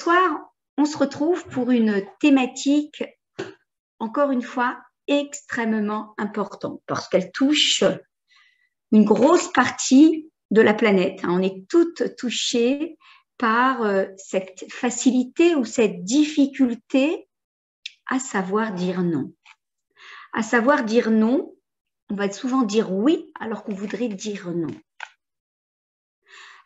soir, on se retrouve pour une thématique, encore une fois, extrêmement importante parce qu'elle touche une grosse partie de la planète. On est toutes touchées par cette facilité ou cette difficulté à savoir dire non. À savoir dire non, on va souvent dire oui alors qu'on voudrait dire non.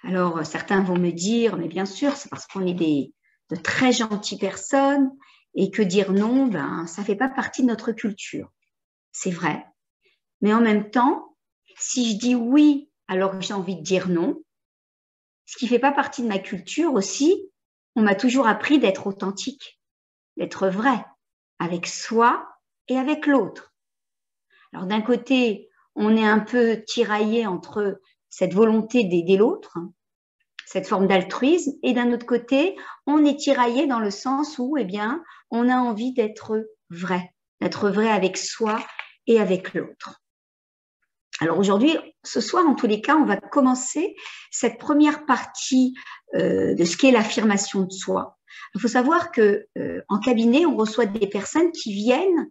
Alors, certains vont me dire, mais bien sûr, c'est parce qu'on est de très gentilles personnes et que dire non, ça ne fait pas partie de notre culture. C'est vrai. Mais en même temps, si je dis oui alors que j'ai envie de dire non, ce qui ne fait pas partie de ma culture aussi, on m'a toujours appris d'être authentique, d'être vrai, avec soi et avec l'autre. Alors d'un côté, on est un peu tiraillé entre cette volonté d'aider l'autre, cette forme d'altruisme, et d'un autre côté, on est tiraillé dans le sens où, on a envie d'être vrai avec soi et avec l'autre. Alors aujourd'hui, ce soir, en tous les cas, on va commencer cette première partie de ce qu'est l'affirmation de soi. Il faut savoir que en cabinet, on reçoit des personnes qui viennent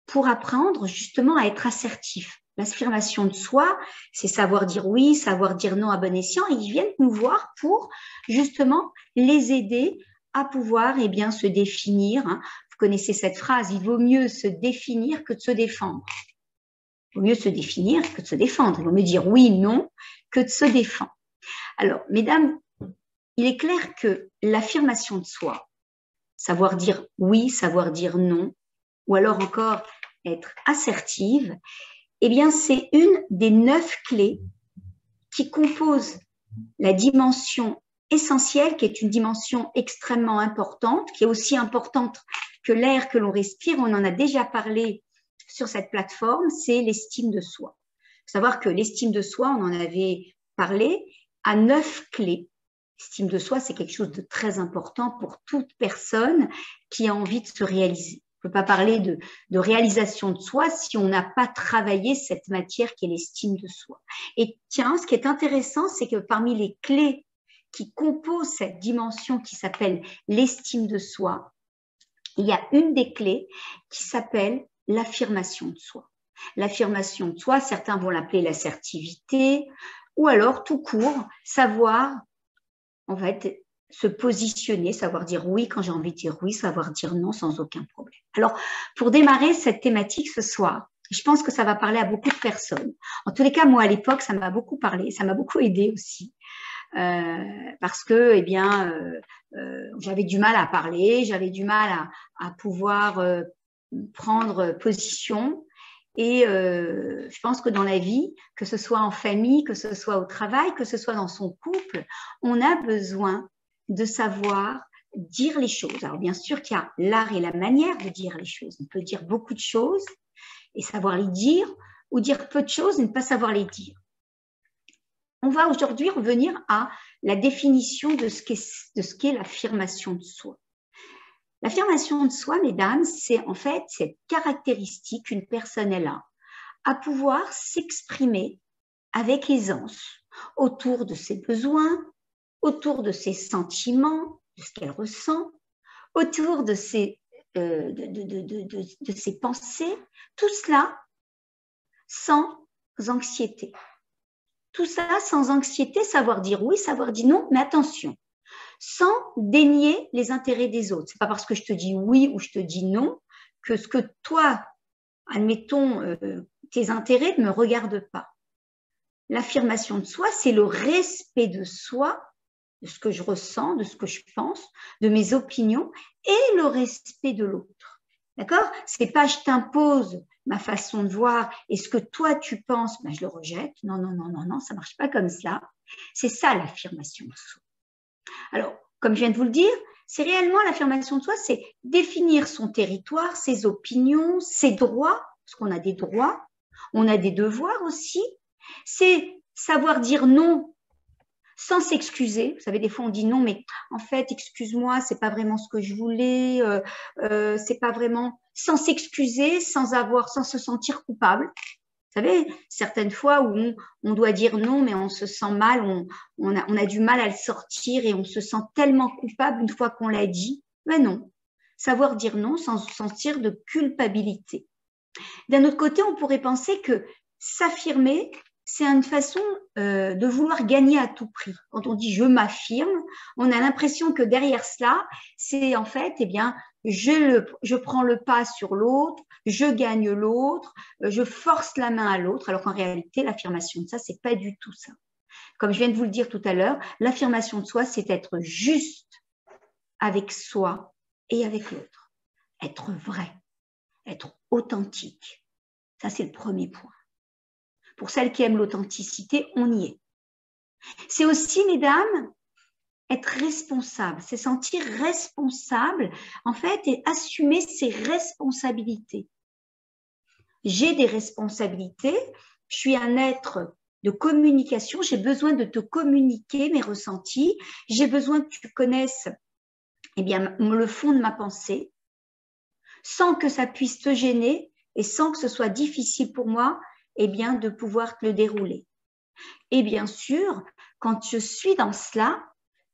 pour apprendre justement à être assertif. L'affirmation de soi, c'est savoir dire oui, savoir dire non à bon escient, et ils viennent nous voir pour justement les aider à pouvoir se définir. Vous connaissez cette phrase, il vaut mieux se définir que de se défendre. Il vaut mieux se définir que de se défendre. Il vaut mieux dire oui, non, que de se défendre. Alors, mesdames, il est clair que l'affirmation de soi, savoir dire oui, savoir dire non, ou alors encore être assertive, c'est une des 9 clés qui composent la dimension essentielle, qui est une dimension extrêmement importante, qui est aussi importante que l'air que l'on respire. On en a déjà parlé sur cette plateforme, c'est l'estime de soi. Il faut savoir que l'estime de soi, on en avait parlé, a 9 clés. L'estime de soi, c'est quelque chose de très important pour toute personne qui a envie de se réaliser. On ne peut pas parler de réalisation de soi si on n'a pas travaillé cette matière qui est l'estime de soi. Et tiens, ce qui est intéressant, c'est que parmi les clés qui composent cette dimension qui s'appelle l'estime de soi, il y a une des clés qui s'appelle l'affirmation de soi. L'affirmation de soi, certains vont l'appeler l'assertivité, ou alors tout court, savoir se positionner, savoir dire oui quand j'ai envie de dire oui, savoir dire non sans aucun problème. Alors, pour démarrer cette thématique ce soir, je pense que ça va parler à beaucoup de personnes. En tous les cas, moi, à l'époque, ça m'a beaucoup parlé, ça m'a beaucoup aidé aussi. Parce que, j'avais du mal à parler, j'avais du mal à pouvoir prendre position. Et je pense que dans la vie, que ce soit en famille, que ce soit au travail, que ce soit dans son couple, on a besoin de savoir dire les choses. Alors bien sûr qu'il y a l'art et la manière de dire les choses. On peut dire beaucoup de choses et savoir les dire, ou dire peu de choses et ne pas savoir les dire. On va aujourd'hui revenir à la définition de ce qu'est l'affirmation de soi. L'affirmation de soi, mesdames, c'est en fait cette caractéristique qu'une personne a à pouvoir s'exprimer avec aisance autour de ses besoins, autour de ses sentiments, de ce qu'elle ressent, autour de ses pensées, tout cela sans anxiété. Tout ça sans anxiété, savoir dire oui, savoir dire non, mais attention, sans dénier les intérêts des autres. Ce n'est pas parce que je te dis oui ou je te dis non que ce que toi, admettons, tes intérêts ne me regardent pas. L'affirmation de soi, c'est le respect de soi, de ce que je ressens, de ce que je pense, de mes opinions et le respect de l'autre. D'accord ? C'est pas je t'impose ma façon de voir et ce que toi tu penses, je le rejette. Non, ça marche pas comme ça. C'est ça l'affirmation de soi. Alors, comme je viens de vous le dire, c'est réellement l'affirmation de soi, c'est définir son territoire, ses opinions, ses droits, parce qu'on a des droits, on a des devoirs aussi. C'est savoir dire non sans s'excuser. Vous savez, des fois on dit non, mais en fait, excuse-moi, c'est pas vraiment ce que je voulais, c'est pas vraiment, sans s'excuser, sans se sentir coupable. savez, certaines fois où on doit dire non, mais on se sent mal, on a du mal à le sortir et on se sent tellement coupable une fois qu'on l'a dit. Mais non, savoir dire non sans sentir de culpabilité. D'un autre côté, on pourrait penser que s'affirmer, c'est une façon de vouloir gagner à tout prix. Quand on dit je m'affirme, on a l'impression que derrière cela, c'est en fait, eh bien, je prends le pas sur l'autre, je gagne l'autre, je force la main à l'autre, alors qu'en réalité, l'affirmation de ça, c'est pas du tout ça. Comme je viens de vous le dire tout à l'heure, l'affirmation de soi, c'est être juste avec soi et avec l'autre. Être vrai, être authentique. Ça, c'est le premier point. Pour celles qui aiment l'authenticité, on y est. C'est aussi, mesdames, être responsable, c'est sentir responsable, en fait, et assumer ses responsabilités. J'ai des responsabilités, je suis un être de communication, j'ai besoin de te communiquer mes ressentis, j'ai besoin que tu connaisses eh bien, le fond de ma pensée, sans que ça puisse te gêner et sans que ce soit difficile pour moi eh bien, de pouvoir te le dérouler. Et bien sûr, quand je suis dans cela,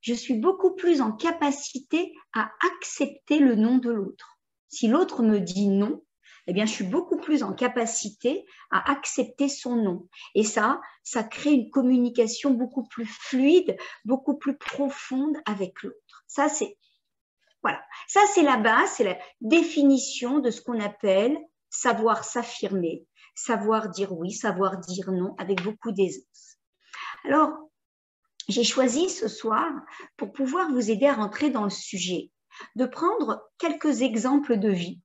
je suis beaucoup plus en capacité à accepter le non de l'autre. Si l'autre me dit non, eh bien, je suis beaucoup plus en capacité à accepter son non. Et ça crée une communication beaucoup plus fluide, beaucoup plus profonde avec l'autre. Ça, c'est la base, c'est la définition de ce qu'on appelle savoir s'affirmer, savoir dire oui, savoir dire non avec beaucoup d'aisance. Alors, j'ai choisi ce soir, pour pouvoir vous aider à rentrer dans le sujet, de prendre quelques exemples de vie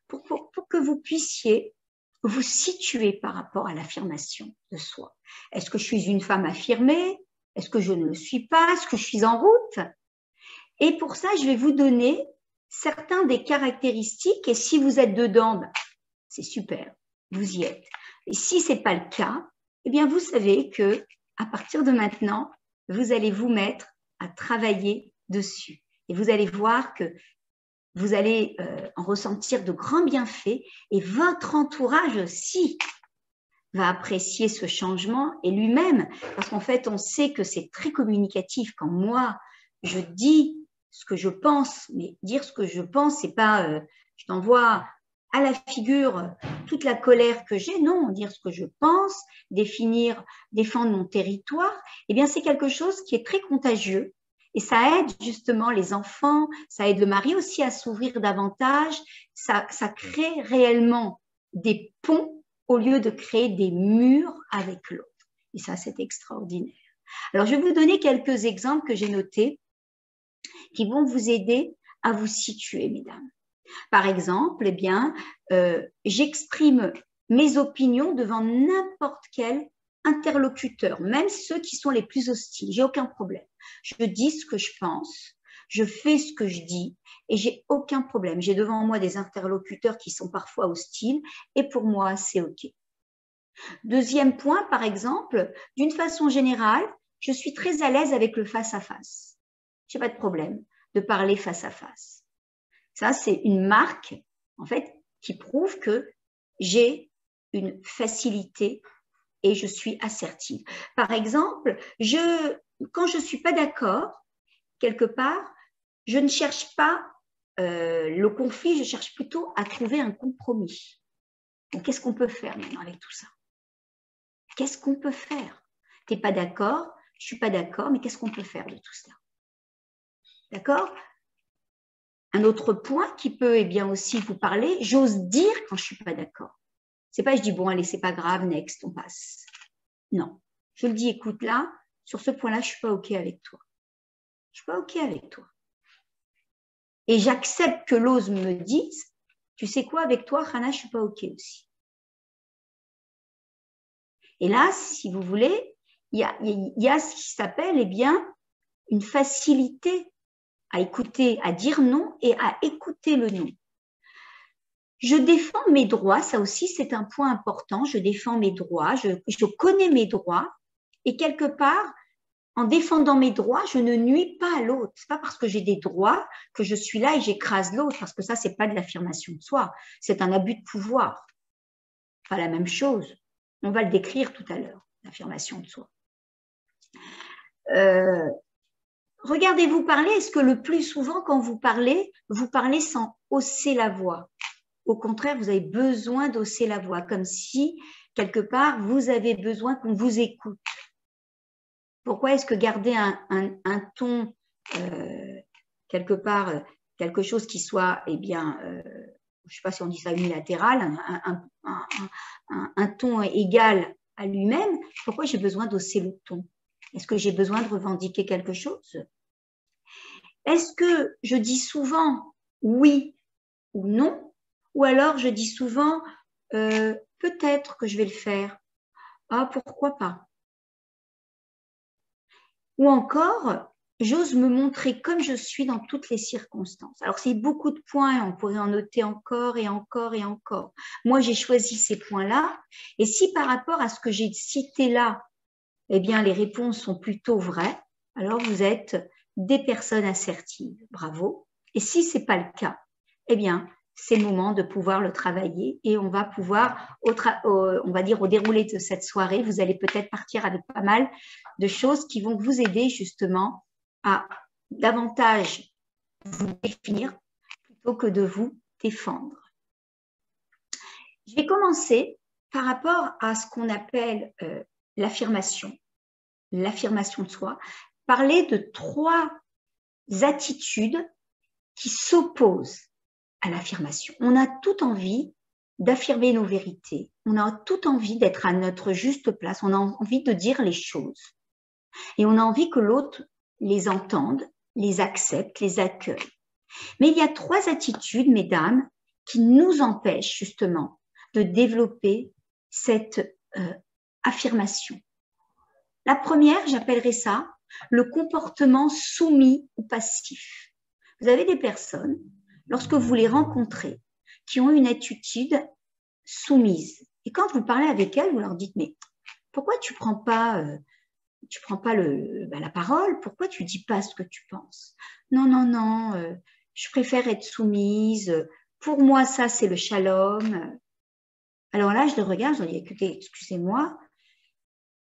pour que vous puissiez vous situer par rapport à l'affirmation de soi. Est-ce que je suis une femme affirmée? Est-ce que je ne le suis pas? Est-ce que je suis en route? Et pour ça, je vais vous donner certaines des caractéristiques et si vous êtes dedans, ben, c'est super, vous y êtes. Et si ce n'est pas le cas, eh bien, vous savez que à partir de maintenant, vous allez vous mettre à travailler dessus. Et vous allez voir que vous allez en ressentir de grands bienfaits et votre entourage aussi va apprécier ce changement et lui-même, parce qu'en fait, on sait que c'est très communicatif. Quand moi, je dis ce que je pense, mais dire ce que je pense, c'est pas je t'envoie à la figure toute la colère que j'ai. Non, dire ce que je pense, défendre mon territoire, eh bien, c'est quelque chose qui est très contagieux. Et ça aide justement les enfants, ça aide le mari aussi à s'ouvrir davantage, ça crée réellement des ponts au lieu de créer des murs avec l'autre. Et ça, c'est extraordinaire. Alors, je vais vous donner quelques exemples que j'ai notés qui vont vous aider à vous situer, mesdames. Par exemple, eh bien, j'exprime mes opinions devant n'importe quel interlocuteur, même ceux qui sont les plus hostiles. J'ai aucun problème. Je dis ce que je pense, je fais ce que je dis et j'ai aucun problème. J'ai devant moi des interlocuteurs qui sont parfois hostiles et pour moi, c'est OK. Deuxième point, par exemple, d'une façon générale, je suis très à l'aise avec le face-à-face. Je n'ai pas de problème de parler face à face. Ça, c'est une marque, en fait, qui prouve que j'ai une facilité et je suis assertive. Par exemple, quand je ne suis pas d'accord, quelque part, je ne cherche pas le conflit, je cherche plutôt à trouver un compromis. Donc, qu'est-ce qu'on peut faire maintenant avec tout ça? Qu'est-ce qu'on peut faire? Tu n'es pas d'accord, je ne suis pas d'accord, mais qu'est-ce qu'on peut faire de tout cela? D'accord? Un autre point qui peut eh bien aussi vous parler, j'ose dire quand je ne suis pas d'accord. C'est pas je dis bon, allez, c'est pas grave, next, on passe. Non. Je le dis, écoute, là, sur ce point-là, je ne suis pas OK avec toi. Je ne suis pas OK avec toi. Et j'accepte que l'autre me dise, tu sais quoi, avec toi, Hana, je ne suis pas OK aussi. Et là, si vous voulez, il y a ce qui s'appelle eh bien, une facilité à écouter, à dire non et à écouter le non. Je défends mes droits, ça aussi c'est un point important, je défends mes droits, je connais mes droits et quelque part, en défendant mes droits, je ne nuis pas à l'autre. Ce n'est pas parce que j'ai des droits que je suis là et j'écrase l'autre, parce que ça, ce n'est pas de l'affirmation de soi, c'est un abus de pouvoir. Pas la même chose. On va le décrire tout à l'heure, l'affirmation de soi. Regardez-vous parler. Est-ce que le plus souvent, quand vous parlez sans hausser la voix? Au contraire, vous avez besoin d'hausser la voix, comme si, quelque part, vous avez besoin qu'on vous écoute. Pourquoi est-ce que garder un ton, quelque part, quelque chose qui soit, eh bien, je ne sais pas si on dit ça unilatéral, un ton égal à lui-même, pourquoi j'ai besoin d'hausser le ton? Est-ce que j'ai besoin de revendiquer quelque chose? Est-ce que je dis souvent oui ou non? Ou alors je dis souvent peut-être que je vais le faire. Ah, pourquoi pas? Ou encore, j'ose me montrer comme je suis dans toutes les circonstances. Alors, c'est beaucoup de points, on pourrait en noter encore et encore et encore. Moi, j'ai choisi ces points-là. Et si par rapport à ce que j'ai cité là, eh bien, les réponses sont plutôt vraies, alors vous êtes des personnes assertives. Bravo. Et si ce n'est pas le cas, eh bien, c'est le moment de pouvoir le travailler et on va pouvoir, on va dire au déroulé de cette soirée, vous allez peut-être partir avec pas mal de choses qui vont vous aider justement à davantage vous définir plutôt que de vous défendre. Je vais commencer par rapport à ce qu'on appelle l'affirmation de soi, parler de 3 attitudes qui s'opposent à l'affirmation. On a toute envie d'affirmer nos vérités, on a toute envie d'être à notre juste place, on a envie de dire les choses et on a envie que l'autre les entende, les accepte, les accueille. Mais il y a 3 attitudes, mesdames, qui nous empêchent justement de développer cette affirmation. La première, j'appellerais ça le comportement soumis ou passif. Vous avez des personnes, lorsque vous les rencontrez, qui ont une attitude soumise. Et quand vous parlez avec elles, vous leur dites, mais pourquoi tu prends pas la parole? Pourquoi tu dis pas ce que tu penses? Non, je préfère être soumise. Pour moi, ça, c'est le shalom. Alors là, je le regarde, je leur dis, écoutez, excusez-moi,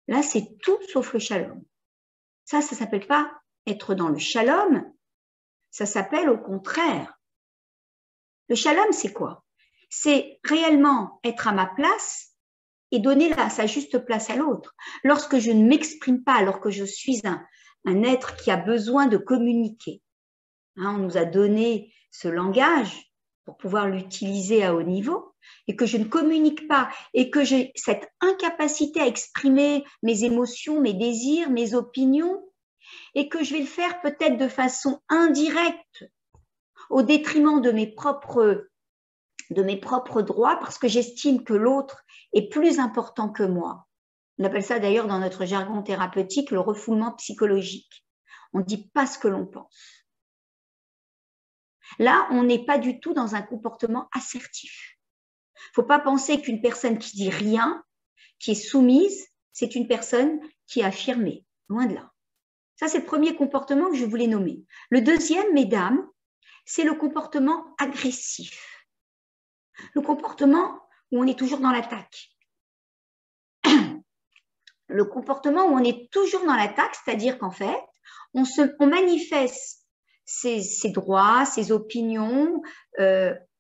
là, c'est tout sauf le shalom. Ça ne s'appelle pas être dans le shalom, ça s'appelle au contraire. Le shalom, c'est quoi? C'est réellement être à ma place et donner sa juste place à l'autre. Lorsque je ne m'exprime pas, alors que je suis un être qui a besoin de communiquer, on nous a donné ce langage pour pouvoir l'utiliser à haut niveau, et que je ne communique pas, et que j'ai cette incapacité à exprimer mes émotions, mes désirs, mes opinions, et que je vais le faire peut-être de façon indirecte, au détriment de mes propres droits, parce que j'estime que l'autre est plus important que moi. On appelle ça d'ailleurs dans notre jargon thérapeutique le refoulement psychologique. On ne dit pas ce que l'on pense. Là, on n'est pas du tout dans un comportement assertif. Il ne faut pas penser qu'une personne qui dit rien, qui est soumise, c'est une personne qui est affirmée. Loin de là. Ça, c'est le premier comportement que je voulais nommer. Le deuxième, mesdames, c'est le comportement agressif. Le comportement où on est toujours dans l'attaque. Le comportement où on est toujours dans l'attaque, c'est-à-dire qu'en fait, on manifeste ses droits, ses opinions,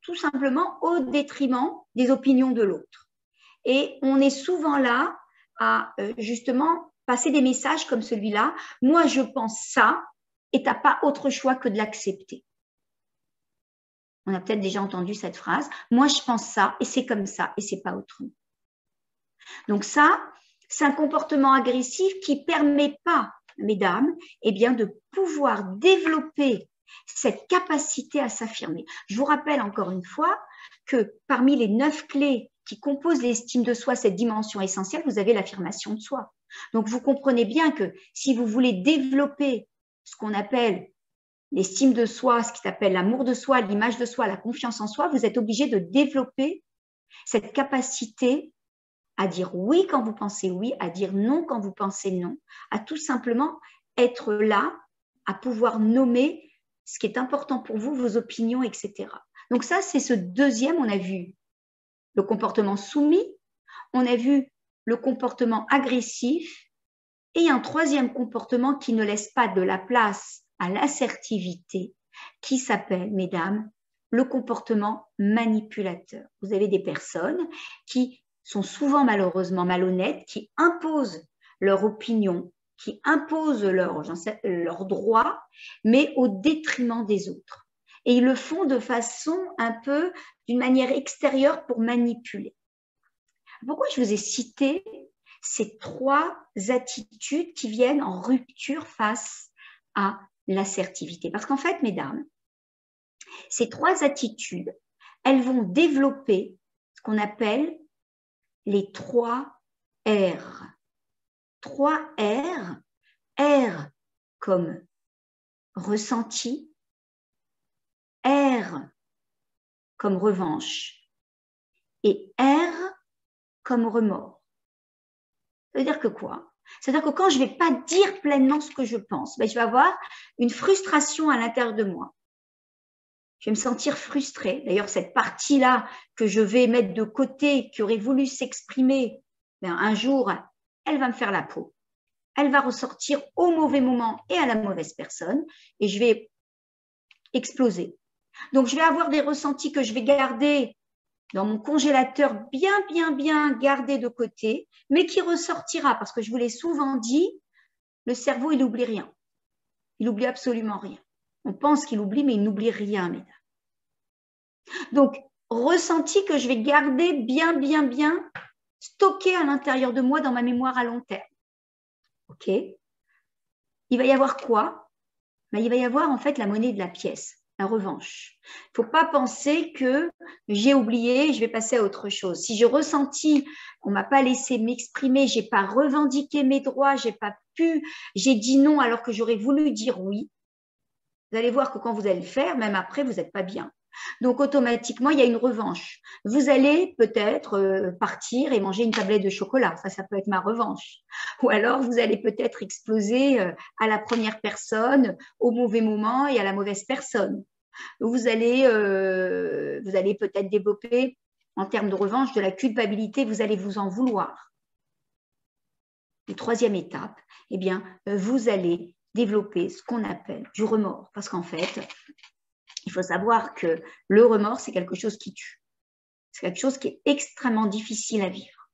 tout simplement au détriment des opinions de l'autre. Et on est souvent là à justement passer des messages comme celui-là. Moi, je pense ça et tu n'as pas autre choix que de l'accepter. On a peut-être déjà entendu cette phrase. Moi, je pense ça et c'est comme ça et c'est pas autrement. Donc ça, c'est un comportement agressif qui ne permet pas, mesdames, eh bien, de pouvoir développer cette capacité à s'affirmer. Je vous rappelle encore une fois que parmi les 9 clés qui composent l'estime de soi, cette dimension essentielle, vous avez l'affirmation de soi. Donc, vous comprenez bien que si vous voulez développer ce qu'on appelle l'estime de soi, ce qui s'appelle l'amour de soi, l'image de soi, la confiance en soi, vous êtes obligé de développer cette capacité à dire oui quand vous pensez oui, à dire non quand vous pensez non, à tout simplement être là, à pouvoir nommer ce qui est important pour vous, vos opinions, etc. Donc ça, c'est ce deuxième, on a vu le comportement soumis, on a vu le comportement agressif et un troisième comportement qui ne laisse pas de la place à l'assertivité, qui s'appelle, mesdames, le comportement manipulateur. Vous avez des personnes qui sont souvent malheureusement malhonnêtes, qui imposent leur opinion, qui imposent leurs droits, mais au détriment des autres. Et ils le font de façon un peu, d'une manière extérieure pour manipuler. Pourquoi je vous ai cité ces trois attitudes qui viennent en rupture face à l'assertivité? Parce qu'en fait, mesdames, ces trois attitudes, elles vont développer ce qu'on appelle les 3 R. 3 R, R comme ressenti, R comme revanche et R comme remords. Ça veut dire que quoi? C'est-à-dire que quand je ne vais pas dire pleinement ce que je pense, ben je vais avoir une frustration à l'intérieur de moi. Je vais me sentir frustrée. D'ailleurs, cette partie-là que je vais mettre de côté, qui aurait voulu s'exprimer, ben un jour, elle va me faire la peau. Elle va ressortir au mauvais moment et à la mauvaise personne et je vais exploser. Donc, je vais avoir des ressentis que je vais garder dans mon congélateur bien gardé de côté, mais qui ressortira parce que je vous l'ai souvent dit, le cerveau, il n'oublie rien. Il n'oublie absolument rien. On pense qu'il oublie, mais il n'oublie rien, mesdames. Donc, ressenti que je vais garder bien stocké à l'intérieur de moi dans ma mémoire à long terme. OK? Il va y avoir quoi? Ben, il va y avoir en fait la monnaie de la pièce, la revanche. Il ne faut pas penser que j'ai oublié, je vais passer à autre chose. Si j'ai ressenti, on ne m'a pas laissé m'exprimer, je n'ai pas revendiqué mes droits, j'ai dit non alors que j'aurais voulu dire oui, vous allez voir que quand vous allez le faire, même après, vous n'êtes pas bien. Donc, automatiquement, il y a une revanche. Vous allez peut-être partir et manger une tablette de chocolat. Ça peut être ma revanche. Ou alors, vous allez peut-être exploser à la première personne, au mauvais moment et à la mauvaise personne. Vous allez peut-être développer, en termes de revanche, de la culpabilité. Vous allez vous en vouloir. Et troisième étape, eh bien, vous allez développer ce qu'on appelle du remords. Parce qu'en fait, il faut savoir que le remords, c'est quelque chose qui tue. C'est quelque chose qui est extrêmement difficile à vivre.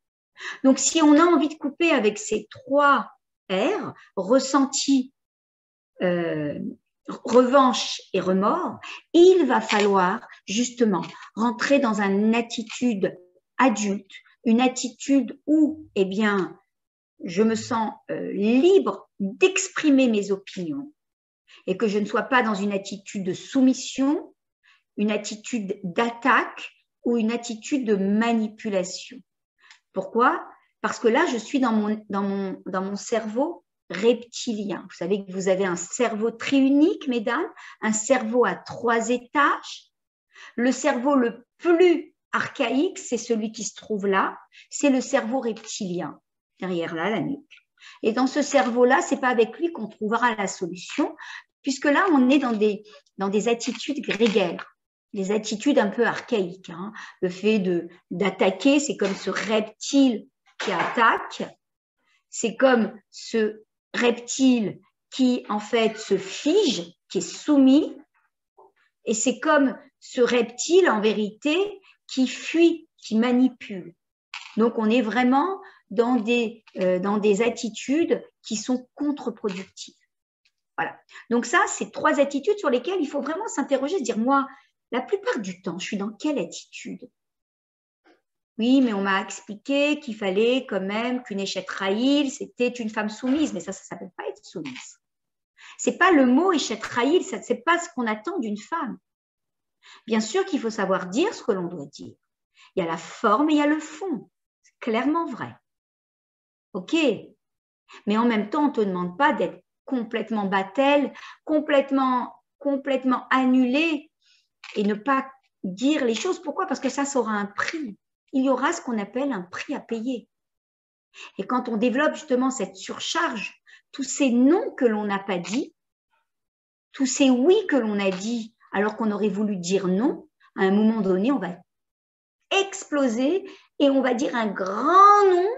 Donc, si on a envie de couper avec ces 3 R, ressenti, revanche et remords, il va falloir justement rentrer dans une attitude adulte, une attitude où, eh bien, je me sens libre d'exprimer mes opinions et que je ne sois pas dans une attitude de soumission, une attitude d'attaque ou une attitude de manipulation. Pourquoi? Parce que là, je suis dans mon cerveau reptilien. Vous savez que vous avez un cerveau triunique, mesdames, un cerveau à 3 étages. Le cerveau le plus archaïque, c'est celui qui se trouve là, c'est le cerveau reptilien, derrière là, la nuque. Et dans ce cerveau-là, ce n'est pas avec lui qu'on trouvera la solution, puisque là, on est dans des attitudes grégaires, des attitudes un peu archaïques. Hein. Le fait d'attaquer, c'est comme ce reptile qui attaque, c'est comme ce reptile qui, en fait, se fige, qui est soumis, et c'est comme ce reptile, en vérité, qui fuit, qui manipule. Donc, on est vraiment dans des attitudes qui sont contre-productives. Voilà. Donc ça, c'est 3 attitudes sur lesquelles il faut vraiment s'interroger, se dire, moi, la plupart du temps, je suis dans quelle attitude? Oui, mais on m'a expliqué qu'il fallait quand même qu'une Eshet Rahil, c'était une femme soumise, mais ça ne s'appelle pas être soumise. Ce n'est pas le mot Eshet Rahil, ce n'est pas ce qu'on attend d'une femme. Bien sûr qu'il faut savoir dire ce que l'on doit dire. Il y a la forme et il y a le fond. C'est clairement vrai. OK. Mais en même temps, on ne te demande pas d'être complètement battelle, complètement annulée et ne pas dire les choses. Pourquoi? Parce que ça aura un prix. Il y aura ce qu'on appelle un prix à payer. Et quand on développe justement cette surcharge, tous ces non que l'on n'a pas dit, tous ces oui que l'on a dit alors qu'on aurait voulu dire non, à un moment donné, on va exploser et on va dire un grand non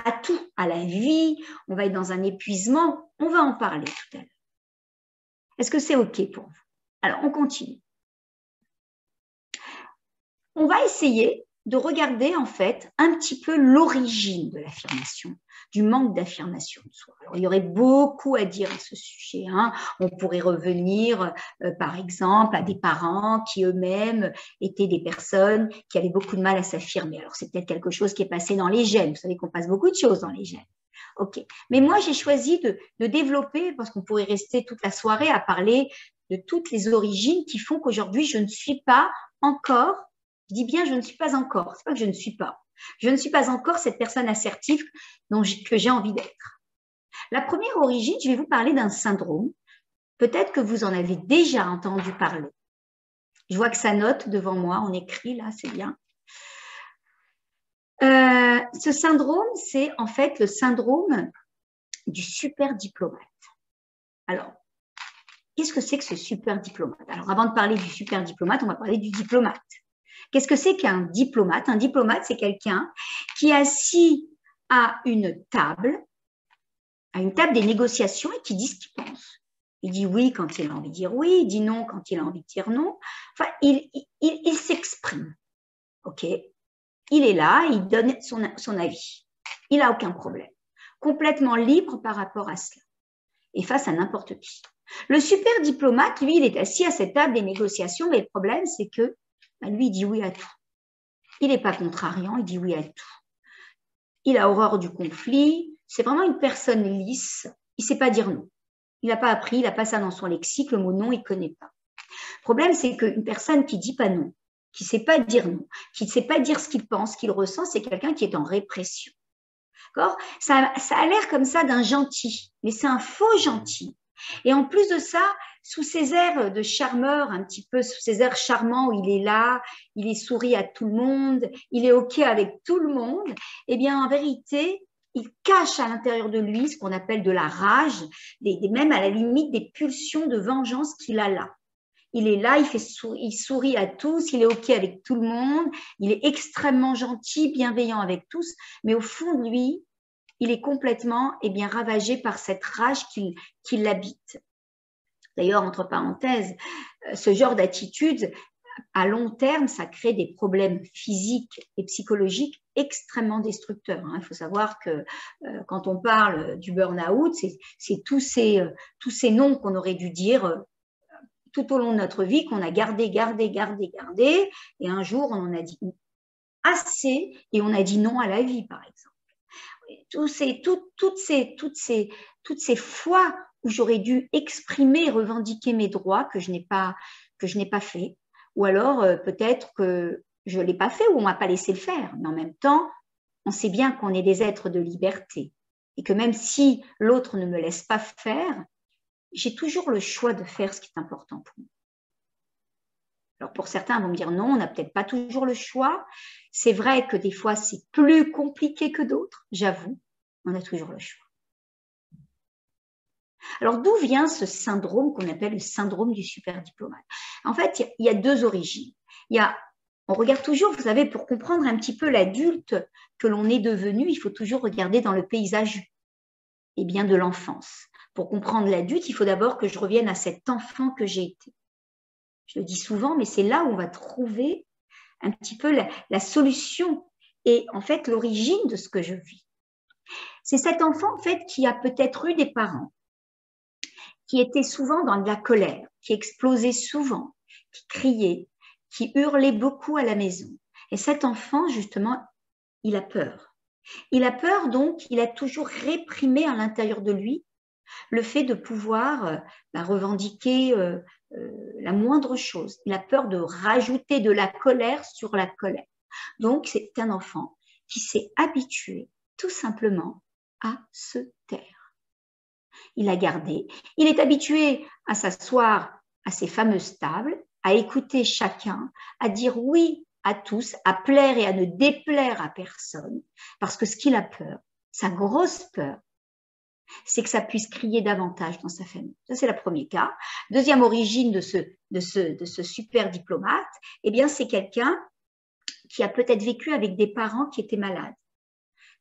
à tout, à la vie, on va être dans un épuisement, on va en parler tout à l'heure. Est-ce que c'est OK pour vous? Alors, on continue. On va essayer de regarder en fait un petit peu l'origine de l'affirmation, du manque d'affirmation de soi. Alors, il y aurait beaucoup à dire à ce sujet. On pourrait revenir, par exemple, à des parents qui eux-mêmes étaient des personnes qui avaient beaucoup de mal à s'affirmer. Alors, c'est peut-être quelque chose qui est passé dans les gènes. Vous savez qu'on passe beaucoup de choses dans les gènes. OK. Mais moi, j'ai choisi de développer, parce qu'on pourrait rester toute la soirée à parler de toutes les origines qui font qu'aujourd'hui, je ne suis pas encore, je dis bien je ne suis pas encore, c'est pas que je ne suis pas. Je ne suis pas encore cette personne assertive que j'ai envie d'être. La première origine, je vais vous parler d'un syndrome. Peut-être que vous en avez déjà entendu parler. Je vois que ça note devant moi, on écrit là, c'est bien. Ce syndrome, c'est en fait le syndrome du super diplomate. Alors, qu'est-ce que c'est que ce super diplomate? Alors, avant de parler du super diplomate, on va parler du diplomate. Qu'est-ce que c'est qu'un diplomate? Un diplomate, c'est quelqu'un qui est assis à une table des négociations et qui dit ce qu'il pense. Il dit oui quand il a envie de dire oui, il dit non quand il a envie de dire non. Enfin, il s'exprime. OK? Il est là, il donne son avis. Il n'a aucun problème. Complètement libre par rapport à cela. Et face à n'importe qui. Le super diplomate, lui, il est assis à cette table des négociations, mais le problème, c'est que lui, il dit oui à tout. Il n'est pas contrariant, il dit oui à tout. Il a horreur du conflit, c'est vraiment une personne lisse, il ne sait pas dire non. Il n'a pas appris, il n'a pas ça dans son lexique, le mot non, il ne connaît pas. Le problème, c'est qu'une personne qui ne dit pas non, qui ne sait pas dire non, qui ne sait pas dire ce qu'il pense, ce qu'il ressent, c'est quelqu'un qui est en répression. D'accord ? Ça a l'air comme ça d'un gentil, mais c'est un faux gentil. Et en plus de ça, sous ses airs de charmeur, un petit peu sous ses airs charmants où il est là, il est sourit à tout le monde, il est OK avec tout le monde, eh bien en vérité, il cache à l'intérieur de lui ce qu'on appelle de la rage, même à la limite des pulsions de vengeance qu'il a là. Il est là, il sourit à tous, il est OK avec tout le monde, il est extrêmement gentil, bienveillant avec tous, mais au fond de lui, il est complètement ravagé par cette rage qui l'habite. D'ailleurs, entre parenthèses, ce genre d'attitude, à long terme, ça crée des problèmes physiques et psychologiques extrêmement destructeurs. Il faut savoir que quand on parle du burn-out, c'est tous ces noms qu'on aurait dû dire tout au long de notre vie, qu'on a gardé, et un jour, on en a dit assez, et on a dit non à la vie, par exemple. Toutes ces fois où j'aurais dû exprimer et revendiquer mes droits que je n'ai pas fait, ou alors peut-être que je ne l'ai pas fait ou on ne m'a pas laissé le faire. Mais en même temps, on sait bien qu'on est des êtres de liberté et que même si l'autre ne me laisse pas faire, j'ai toujours le choix de faire ce qui est important pour moi. Alors pour certains vont me dire non, on n'a peut-être pas toujours le choix. C'est vrai que des fois c'est plus compliqué que d'autres, j'avoue, on a toujours le choix. Alors d'où vient ce syndrome qu'on appelle le syndrome du super diplomate? En fait, il y a deux origines. On regarde toujours, vous savez, pour comprendre un petit peu l'adulte que l'on est devenu, il faut toujours regarder dans le paysage de l'enfance. Pour comprendre l'adulte, il faut d'abord que je revienne à cet enfant que j'ai été. Je le dis souvent, mais c'est là où on va trouver un petit peu la solution et en fait l'origine de ce que je vis. C'est cet enfant en fait qui a peut-être eu des parents qui étaient souvent dans de la colère, qui explosaient souvent, qui criaient, qui hurlaient beaucoup à la maison. Et cet enfant, justement, il a peur. Il a peur, donc il a toujours réprimé à l'intérieur de lui le fait de pouvoir revendiquer la moindre chose. Il a peur de rajouter de la colère sur la colère. Donc, c'est un enfant qui s'est habitué tout simplement à se taire. Il a gardé. Il est habitué à s'asseoir à ces fameuses tables, à écouter chacun, à dire oui à tous, à plaire et à ne déplaire à personne, parce que ce qu'il a peur, sa grosse peur, c'est que ça puisse crier davantage dans sa famille. Ça, c'est le premier cas. Deuxième origine de ce super diplomate, c'est quelqu'un qui a peut-être vécu avec des parents qui étaient malades.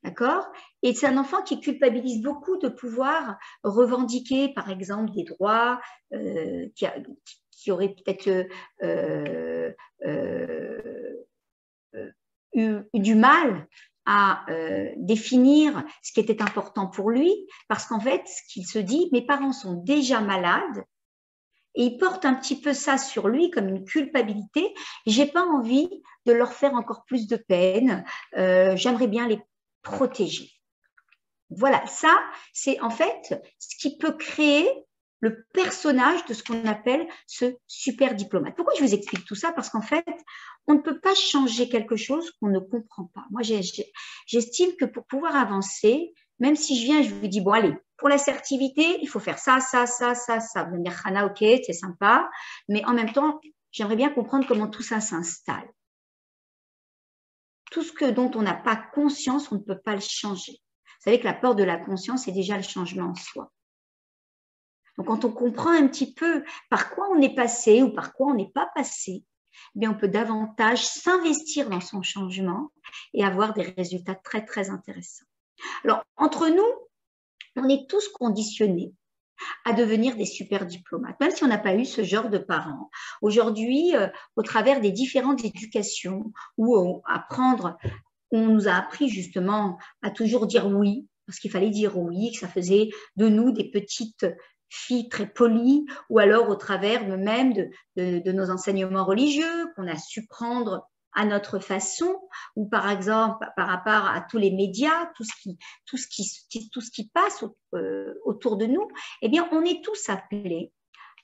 D'accord? Et c'est un enfant qui culpabilise beaucoup de pouvoir revendiquer, par exemple, des droits qui auraient peut-être eu du mal à définir ce qui était important pour lui, parce qu'en fait, ce qu'il se dit, mes parents sont déjà malades, et il porte un petit peu ça sur lui comme une culpabilité. J'ai pas envie de leur faire encore plus de peine. J'aimerais bien les protéger. Voilà, ça, c'est en fait ce qui peut créer le personnage de ce qu'on appelle ce super diplomate. Pourquoi je vous explique tout ça? Parce qu'en fait, on ne peut pas changer quelque chose qu'on ne comprend pas. Moi, j'estime que pour pouvoir avancer, même si je viens, je vous dis, bon, allez, pour l'assertivité, il faut faire ça, ça, ça, ça, ça. Vous allez me dire, Hana, ok, c'est sympa, mais en même temps, j'aimerais bien comprendre comment tout ça s'installe. Tout ce dont on n'a pas conscience, on ne peut pas le changer. Vous savez que la porte de la conscience, c'est déjà le changement en soi. Donc, quand on comprend un petit peu par quoi on est passé ou par quoi on n'est pas passé, eh bien, on peut davantage s'investir dans son changement et avoir des résultats très, très intéressants. Alors, entre nous, on est tous conditionnés à devenir des super diplomates, même si on n'a pas eu ce genre de parents. Aujourd'hui, au travers des différentes éducations ou apprendre, on nous a appris justement à toujours dire oui, parce qu'il fallait dire oui, que ça faisait de nous des petites filles très polies, ou alors au travers même de nos enseignements religieux qu'on a su prendre à notre façon, ou par exemple par rapport à tous les médias, tout ce qui passe autour de nous, eh bien on est tous appelés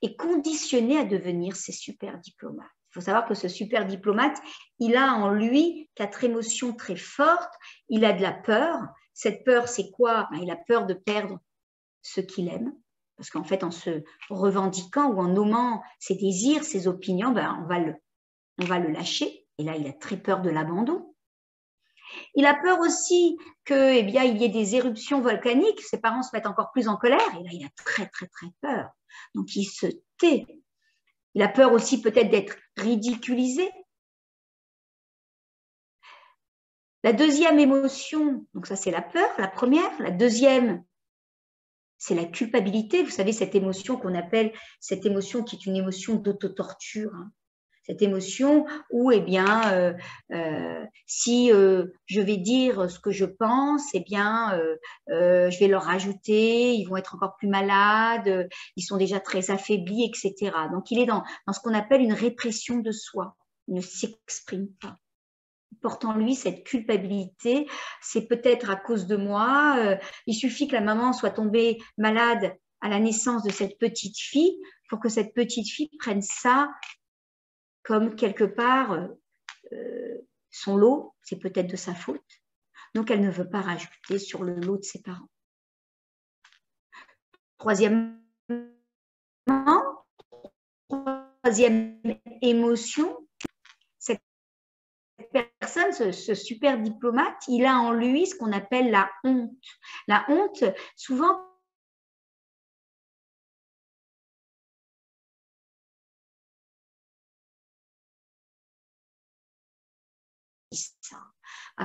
et conditionnés à devenir ces super diplomates. Il faut savoir que ce super diplomate, il a en lui 4 émotions très fortes. Il a de la peur. Cette peur, c'est quoi? Il a peur de perdre ce qu'il aime. Parce qu'en fait, en se revendiquant ou en nommant ses désirs, ses opinions, on va le lâcher. Et là, il a très peur de l'abandon. Il a peur aussi que, il y ait des éruptions volcaniques. Ses parents se mettent encore plus en colère. Et là, il a très, très, très peur. Donc, il se tait. Il a peur aussi peut-être d'être ridiculisé. La deuxième émotion, donc ça c'est la peur, la première. La deuxième, c'est la culpabilité. Vous savez, cette émotion qu'on appelle, cette émotion qui est une émotion d'autotorture. Cette émotion où, si je vais dire ce que je pense, je vais leur rajouter, ils vont être encore plus malades, ils sont déjà très affaiblis, etc. Donc, il est dans ce qu'on appelle une répression de soi. Il ne s'exprime pas. Porte en lui cette culpabilité, c'est peut-être à cause de moi. Il suffit que la maman soit tombée malade à la naissance de cette petite fille pour que cette petite fille prenne ça comme quelque part son lot, c'est peut-être de sa faute. Donc, elle ne veut pas rajouter sur le lot de ses parents. Troisième émotion, cette personne, ce super diplomate, il a en lui ce qu'on appelle la honte. La honte, souvent,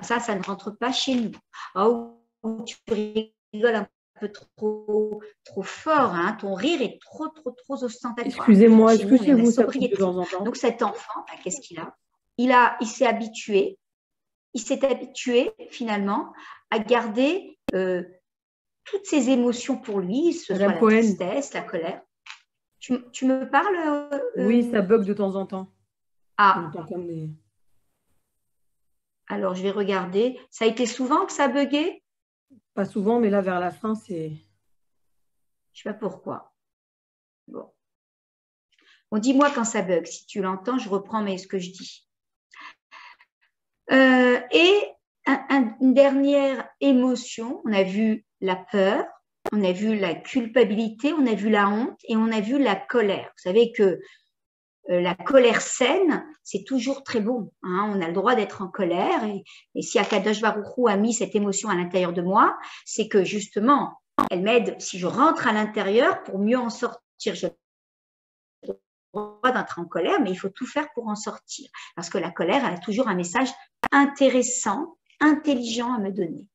ça ne rentre pas chez nous. Oh, tu rigoles un peu trop fort, hein, ton rire est trop ostentatoire. Excusez-moi, est-ce que chez vous ça coupe de temps en temps? Donc cet enfant, qu'est-ce qu'il a? Il s'est habitué finalement à garder toutes ses émotions pour lui, ce soit la tristesse, la colère. Tu me parles Oui, ça bug de temps en temps. Ah. Alors, je vais regarder. Ça a été souvent que ça buguait? Pas souvent, mais là, vers la fin, c'est... Je sais pas pourquoi. Bon. Bon, dis-moi quand ça bug. Si tu l'entends, je reprends ce que je dis. Et une dernière émotion, on a vu la peur, on a vu la culpabilité, on a vu la honte et on a vu la colère. Vous savez que la colère saine, c'est toujours très bon. Hein, on a le droit d'être en colère. Et si Akadosh Baruch Hu a mis cette émotion à l'intérieur de moi, c'est que justement, elle m'aide, si je rentre à l'intérieur, pour mieux en sortir. J'ai le droit d'entrer en colère, mais il faut tout faire pour en sortir. Parce que la colère, elle a toujours un message intéressant, intelligent à me donner.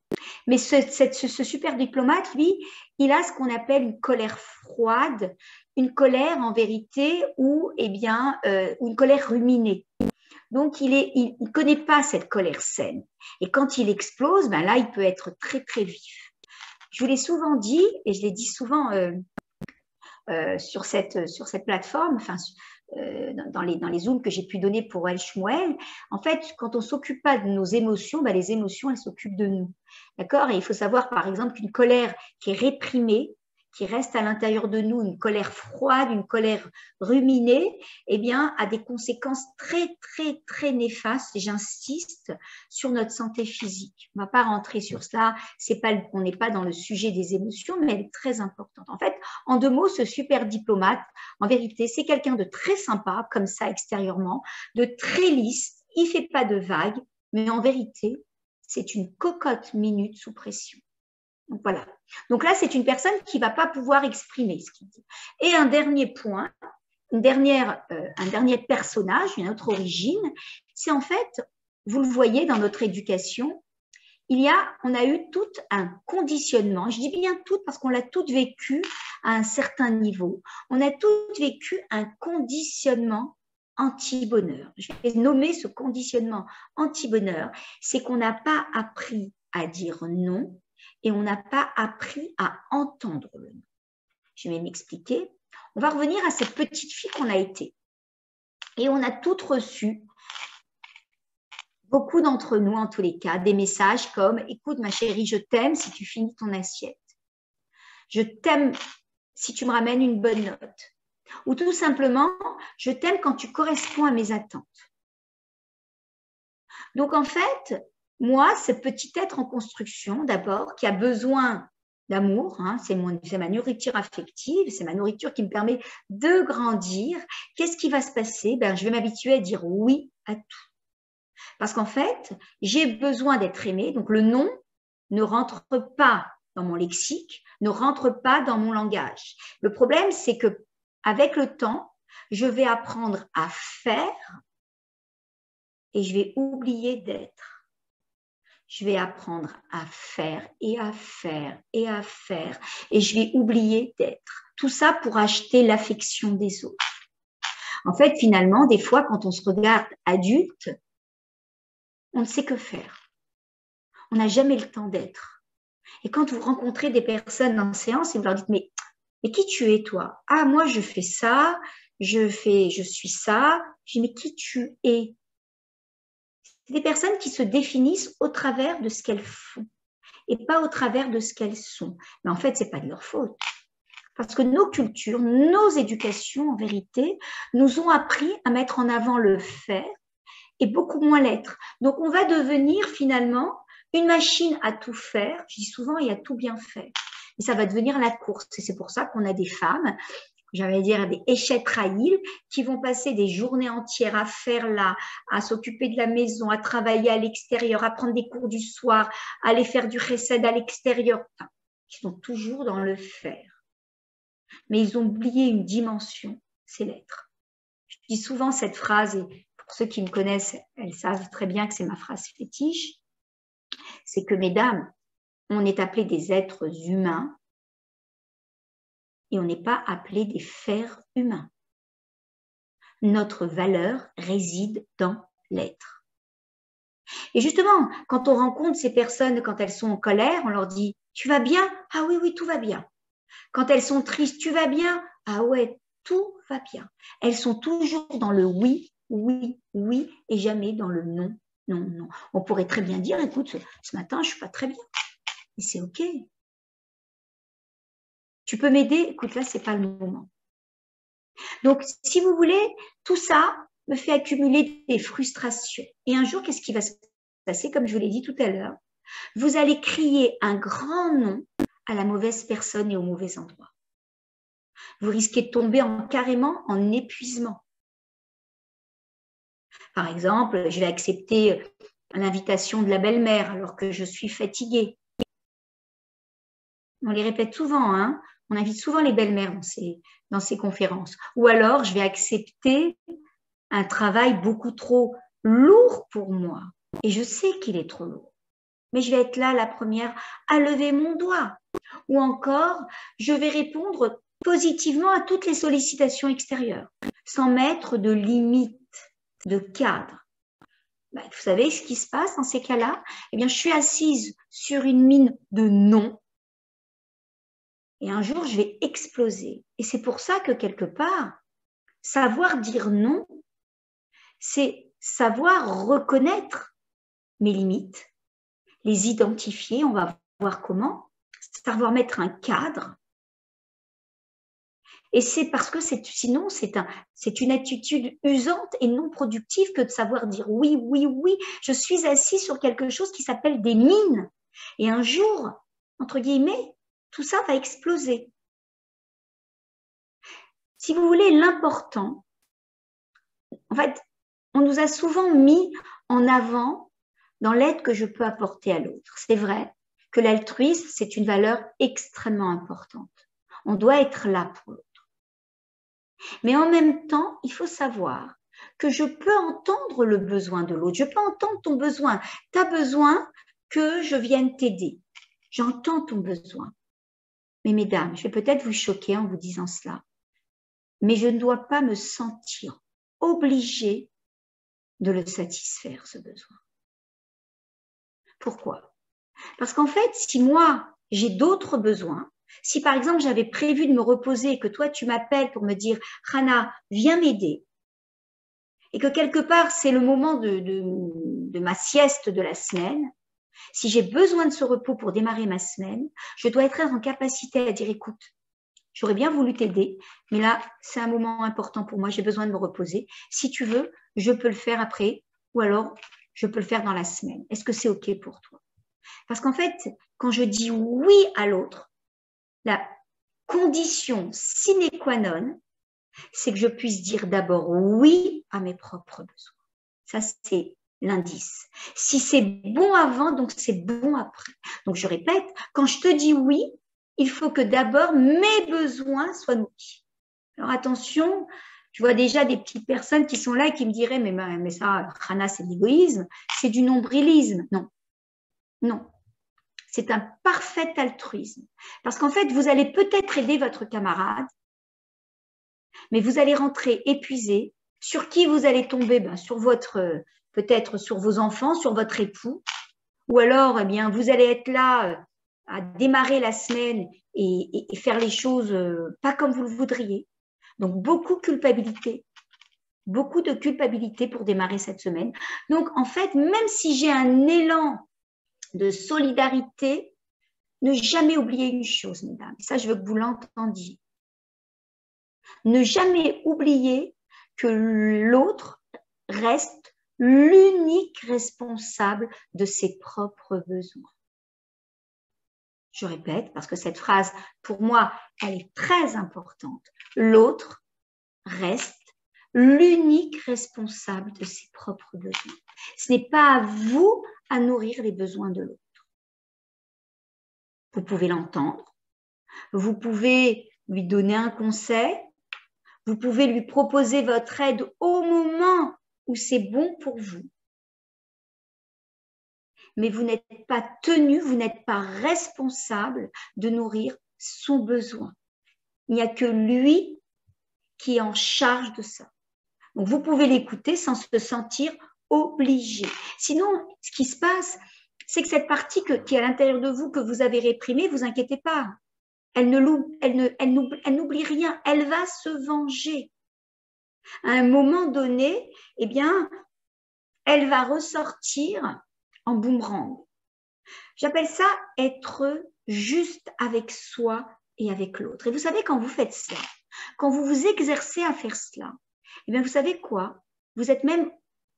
Mais ce super diplomate, lui, il a ce qu'on appelle une colère froide, une colère en vérité ou une colère ruminée. Donc, il ne connaît pas cette colère saine. Et quand il explose, ben là, il peut être très, très vif. Je vous l'ai souvent dit, et je l'ai dit souvent sur cette plateforme, enfin, dans les zooms que j'ai pu donner pour El Shmuel, en fait, quand on ne s'occupe pas de nos émotions, ben les émotions, elles s'occupent de nous. D'accord? Et il faut savoir, par exemple, qu'une colère qui est réprimée, qui reste à l'intérieur de nous, une colère froide, une colère ruminée, eh bien, a des conséquences très, très, très néfastes, et j'insiste, sur notre santé physique. On ne va pas rentrer sur cela, on n'est pas dans le sujet des émotions, mais elle est très importante. En fait, en 2 mots, ce super diplomate, en vérité, c'est quelqu'un de très sympa, comme ça, extérieurement, de très lisse, il ne fait pas de vagues, mais en vérité, c'est une cocotte minute sous pression. Donc voilà. Donc là, c'est une personne qui ne va pas pouvoir exprimer ce qu'il dit. Et un dernier point, un dernier personnage, une autre origine, c'est en fait, vous le voyez dans notre éducation, on a eu tout un conditionnement. Je dis bien tout parce qu'on l'a tout vécu à un certain niveau. On a tout vécu un conditionnement anti-bonheur. Je vais nommer ce conditionnement anti-bonheur. C'est qu'on n'a pas appris à dire non et on n'a pas appris à entendre le non. Je vais m'expliquer. On va revenir à cette petite fille qu'on a été. Et on a toutes reçu, beaucoup d'entre nous en tous les cas, des messages comme « Écoute ma chérie, je t'aime si tu finis ton assiette. Je t'aime si tu me ramènes une bonne note. » Ou tout simplement « Je t'aime quand tu corresponds à mes attentes. » Donc en fait, moi, ce petit être en construction d'abord, qui a besoin d'amour, hein, c'est ma nourriture affective, c'est ma nourriture qui me permet de grandir. Qu'est-ce qui va se passer? Je vais m'habituer à dire oui à tout. Parce qu'en fait, j'ai besoin d'être aimée, donc le non ne rentre pas dans mon lexique, ne rentre pas dans mon langage. Le problème, c'est que avec le temps, je vais apprendre à faire et je vais oublier d'être. Je vais apprendre à faire et à faire et à faire et je vais oublier d'être. Tout ça pour acheter l'affection des autres. En fait, finalement, des fois, quand on se regarde adulte, on ne sait que faire. On n'a jamais le temps d'être. Et quand vous rencontrez des personnes en séance et vous leur dites « mais qui tu es toi? Ah, moi, je fais ça, je suis ça. » Je dis « mais qui tu es ?» C'est des personnes qui se définissent au travers de ce qu'elles font et pas au travers de ce qu'elles sont. Mais en fait, ce n'est pas de leur faute. Parce que nos cultures, nos éducations, en vérité, nous ont appris à mettre en avant le faire et beaucoup moins l'être. Donc, on va devenir finalement une machine à tout faire, je dis souvent, et à tout bien faire. Et ça va devenir la course. Et c'est pour ça qu'on a des femmes, j'allais dire des échetraïles, qui vont passer des journées entières à faire là, à s'occuper de la maison, à travailler à l'extérieur, à prendre des cours du soir, à aller faire du chesed à l'extérieur. Enfin, ils sont toujours dans le faire. Mais ils ont oublié une dimension, c'est l'être. Je dis souvent cette phrase, et pour ceux qui me connaissent, elles savent très bien que c'est ma phrase fétiche, c'est que, mesdames, on est appelés des êtres humains et on n'est pas appelés des fers humains. Notre valeur réside dans l'être. Et justement, quand on rencontre ces personnes, quand elles sont en colère, on leur dit « Tu vas bien ?»« Ah oui, oui, tout va bien. » Quand elles sont tristes, « Tu vas bien ?»« Ah ouais, tout va bien. » Elles sont toujours dans le oui, oui, oui et jamais dans le non, non, non. On pourrait très bien dire « Écoute, ce matin, je ne suis pas très bien. » Et c'est OK. Tu peux m'aider? Écoute, là, ce n'est pas le moment. Donc, si vous voulez, tout ça me fait accumuler des frustrations. Et un jour, qu'est-ce qui va se passer? Comme je vous l'ai dit tout à l'heure, vous allez crier un grand non à la mauvaise personne et au mauvais endroit. Vous risquez de tomber carrément en épuisement. Par exemple, je vais accepter l'invitation de la belle-mère alors que je suis fatiguée. On les répète souvent, hein. On invite souvent les belles-mères dans ces conférences. Ou alors, je vais accepter un travail beaucoup trop lourd pour moi. Et je sais qu'il est trop lourd. mais je vais être là la première à lever mon doigt. Ou encore, je vais répondre positivement à toutes les sollicitations extérieures, sans mettre de limite, de cadre. Ben, vous savez ce qui se passe dans ces cas-là? Eh bien, je suis assise sur une mine de non, et un jour, je vais exploser. Et c'est pour ça que quelque part, savoir dire non, c'est savoir reconnaître mes limites, les identifier, on va voir comment, savoir mettre un cadre. Et c'est parce que sinon, c'est une attitude usante et non productive que de savoir dire oui, oui, oui, je suis assis sur quelque chose qui s'appelle des mines. Et un jour, entre guillemets, tout ça va exploser. Si vous voulez, l'important, en fait, on nous a souvent mis en avant dans l'aide que je peux apporter à l'autre. C'est vrai que l'altruisme, c'est une valeur extrêmement importante. On doit être là pour l'autre. Mais en même temps, il faut savoir que je peux entendre le besoin de l'autre. Je peux entendre ton besoin. Tu as besoin que je vienne t'aider. J'entends ton besoin. Mais mesdames, je vais peut-être vous choquer en vous disant cela, mais je ne dois pas me sentir obligée de le satisfaire, ce besoin. Pourquoi? Parce qu'en fait, si moi, j'ai d'autres besoins, si par exemple, j'avais prévu de me reposer et que toi, tu m'appelles pour me dire « Rana, viens m'aider », et que quelque part, c'est le moment de ma sieste de la semaine, si j'ai besoin de ce repos pour démarrer ma semaine, je dois être en capacité à dire « Écoute, j'aurais bien voulu t'aider, mais là, c'est un moment important pour moi, j'ai besoin de me reposer. Si tu veux, je peux le faire après, ou alors je peux le faire dans la semaine. Est-ce que c'est OK pour toi ?» Parce qu'en fait, quand je dis oui à l'autre, la condition sine qua non, c'est que je puisse dire d'abord oui à mes propres besoins. Ça, c'est l'indice. Si c'est bon avant, donc c'est bon après. Donc, je répète, quand je te dis oui, il faut que d'abord mes besoins soient nourris. Alors, attention, je vois déjà des petites personnes qui sont là et qui me diraient, mais ça, Rana, c'est de l'égoïsme, c'est du nombrilisme. Non, non. C'est un parfait altruisme. Parce qu'en fait, vous allez peut-être aider votre camarade, mais vous allez rentrer épuisé. Sur qui vous allez tomber? Sur peut-être sur vos enfants, sur votre époux. Ou alors, eh bien, vous allez être là à démarrer la semaine et faire les choses pas comme vous le voudriez. Donc, beaucoup de culpabilité pour démarrer cette semaine. Donc, en fait, même si j'ai un élan de solidarité, ne jamais oublier une chose, mesdames. Et ça, je veux que vous l'entendiez. Ne jamais oublier que l'autre reste l'unique responsable de ses propres besoins. Je répète, parce que cette phrase, pour moi, elle est très importante. L'autre reste l'unique responsable de ses propres besoins. Ce n'est pas à vous à nourrir les besoins de l'autre. Vous pouvez l'entendre, vous pouvez lui donner un conseil, vous pouvez lui proposer votre aide au moment où c'est bon pour vous. Mais vous n'êtes pas tenu, vous n'êtes pas responsable de nourrir son besoin. Il n'y a que lui qui est en charge de ça. Donc, vous pouvez l'écouter sans se sentir obligé. Sinon, ce qui se passe, c'est que cette partie qui est à l'intérieur de vous, que vous avez réprimée, vous inquiétez pas. Elle n'oublie rien. Elle va se venger. À un moment donné, eh bien, elle va ressortir en boomerang. J'appelle ça être juste avec soi et avec l'autre. Et vous savez, quand vous faites ça, quand vous vous exercez à faire cela, eh bien, vous savez quoi? Vous êtes même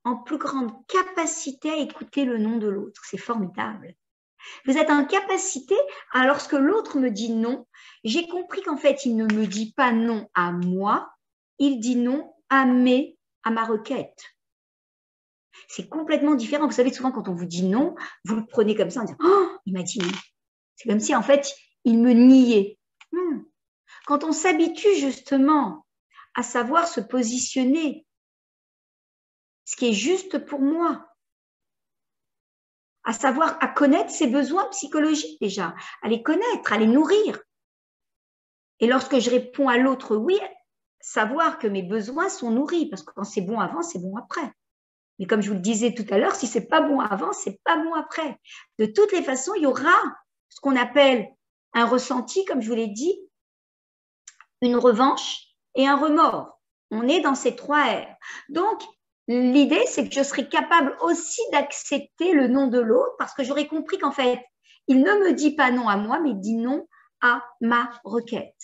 en plus grande capacité à écouter le nom de l'autre. C'est formidable. Vous êtes en capacité, lorsque l'autre me dit non, j'ai compris qu'en fait, il ne me dit pas non à moi, il dit non à ma requête. C'est complètement différent. Vous savez, souvent, quand on vous dit non, vous le prenez comme ça en disant « Oh, il m'a dit non ». C'est comme si, en fait, il me niait. Quand on s'habitue justement à savoir se positionner, ce qui est juste pour moi, à savoir, à connaître ses besoins psychologiques déjà, à les connaître, à les nourrir. Et lorsque je réponds à l'autre oui, savoir que mes besoins sont nourris, parce que quand c'est bon avant, c'est bon après. Mais comme je vous le disais tout à l'heure, si c'est pas bon avant, c'est pas bon après. De toutes les façons, il y aura ce qu'on appelle un ressenti, comme je vous l'ai dit, une revanche et un remords. On est dans ces 3 R. Donc, l'idée, c'est que je serai capable aussi d'accepter le non de l'autre parce que j'aurai compris qu'en fait, il ne me dit pas non à moi, mais il dit non à ma requête.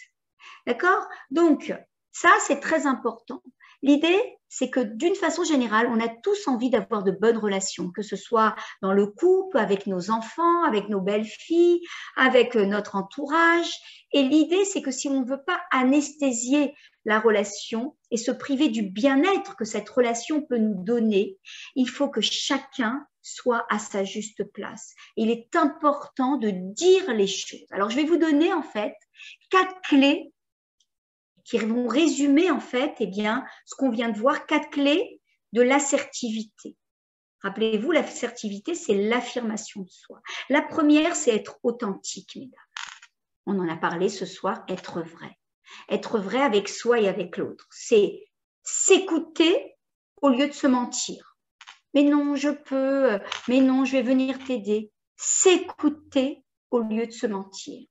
D'accord? Donc, ça, c'est très important. L'idée, c'est que d'une façon générale, on a tous envie d'avoir de bonnes relations, que ce soit dans le couple, avec nos enfants, avec nos belles-filles, avec notre entourage. Et l'idée, c'est que si on ne veut pas anesthésier la relation et se priver du bien-être que cette relation peut nous donner, il faut que chacun soit à sa juste place. Il est important de dire les choses. Alors, je vais vous donner en fait 4 clés qui vont résumer en fait ce qu'on vient de voir, 4 clés de l'assertivité. Rappelez-vous, l'assertivité, c'est l'affirmation de soi. La première, c'est être authentique, mesdames. On en a parlé ce soir, être vrai. Être vrai avec soi et avec l'autre. C'est s'écouter au lieu de se mentir. Mais non, je peux, mais non, je vais venir t'aider. S'écouter au lieu de se mentir.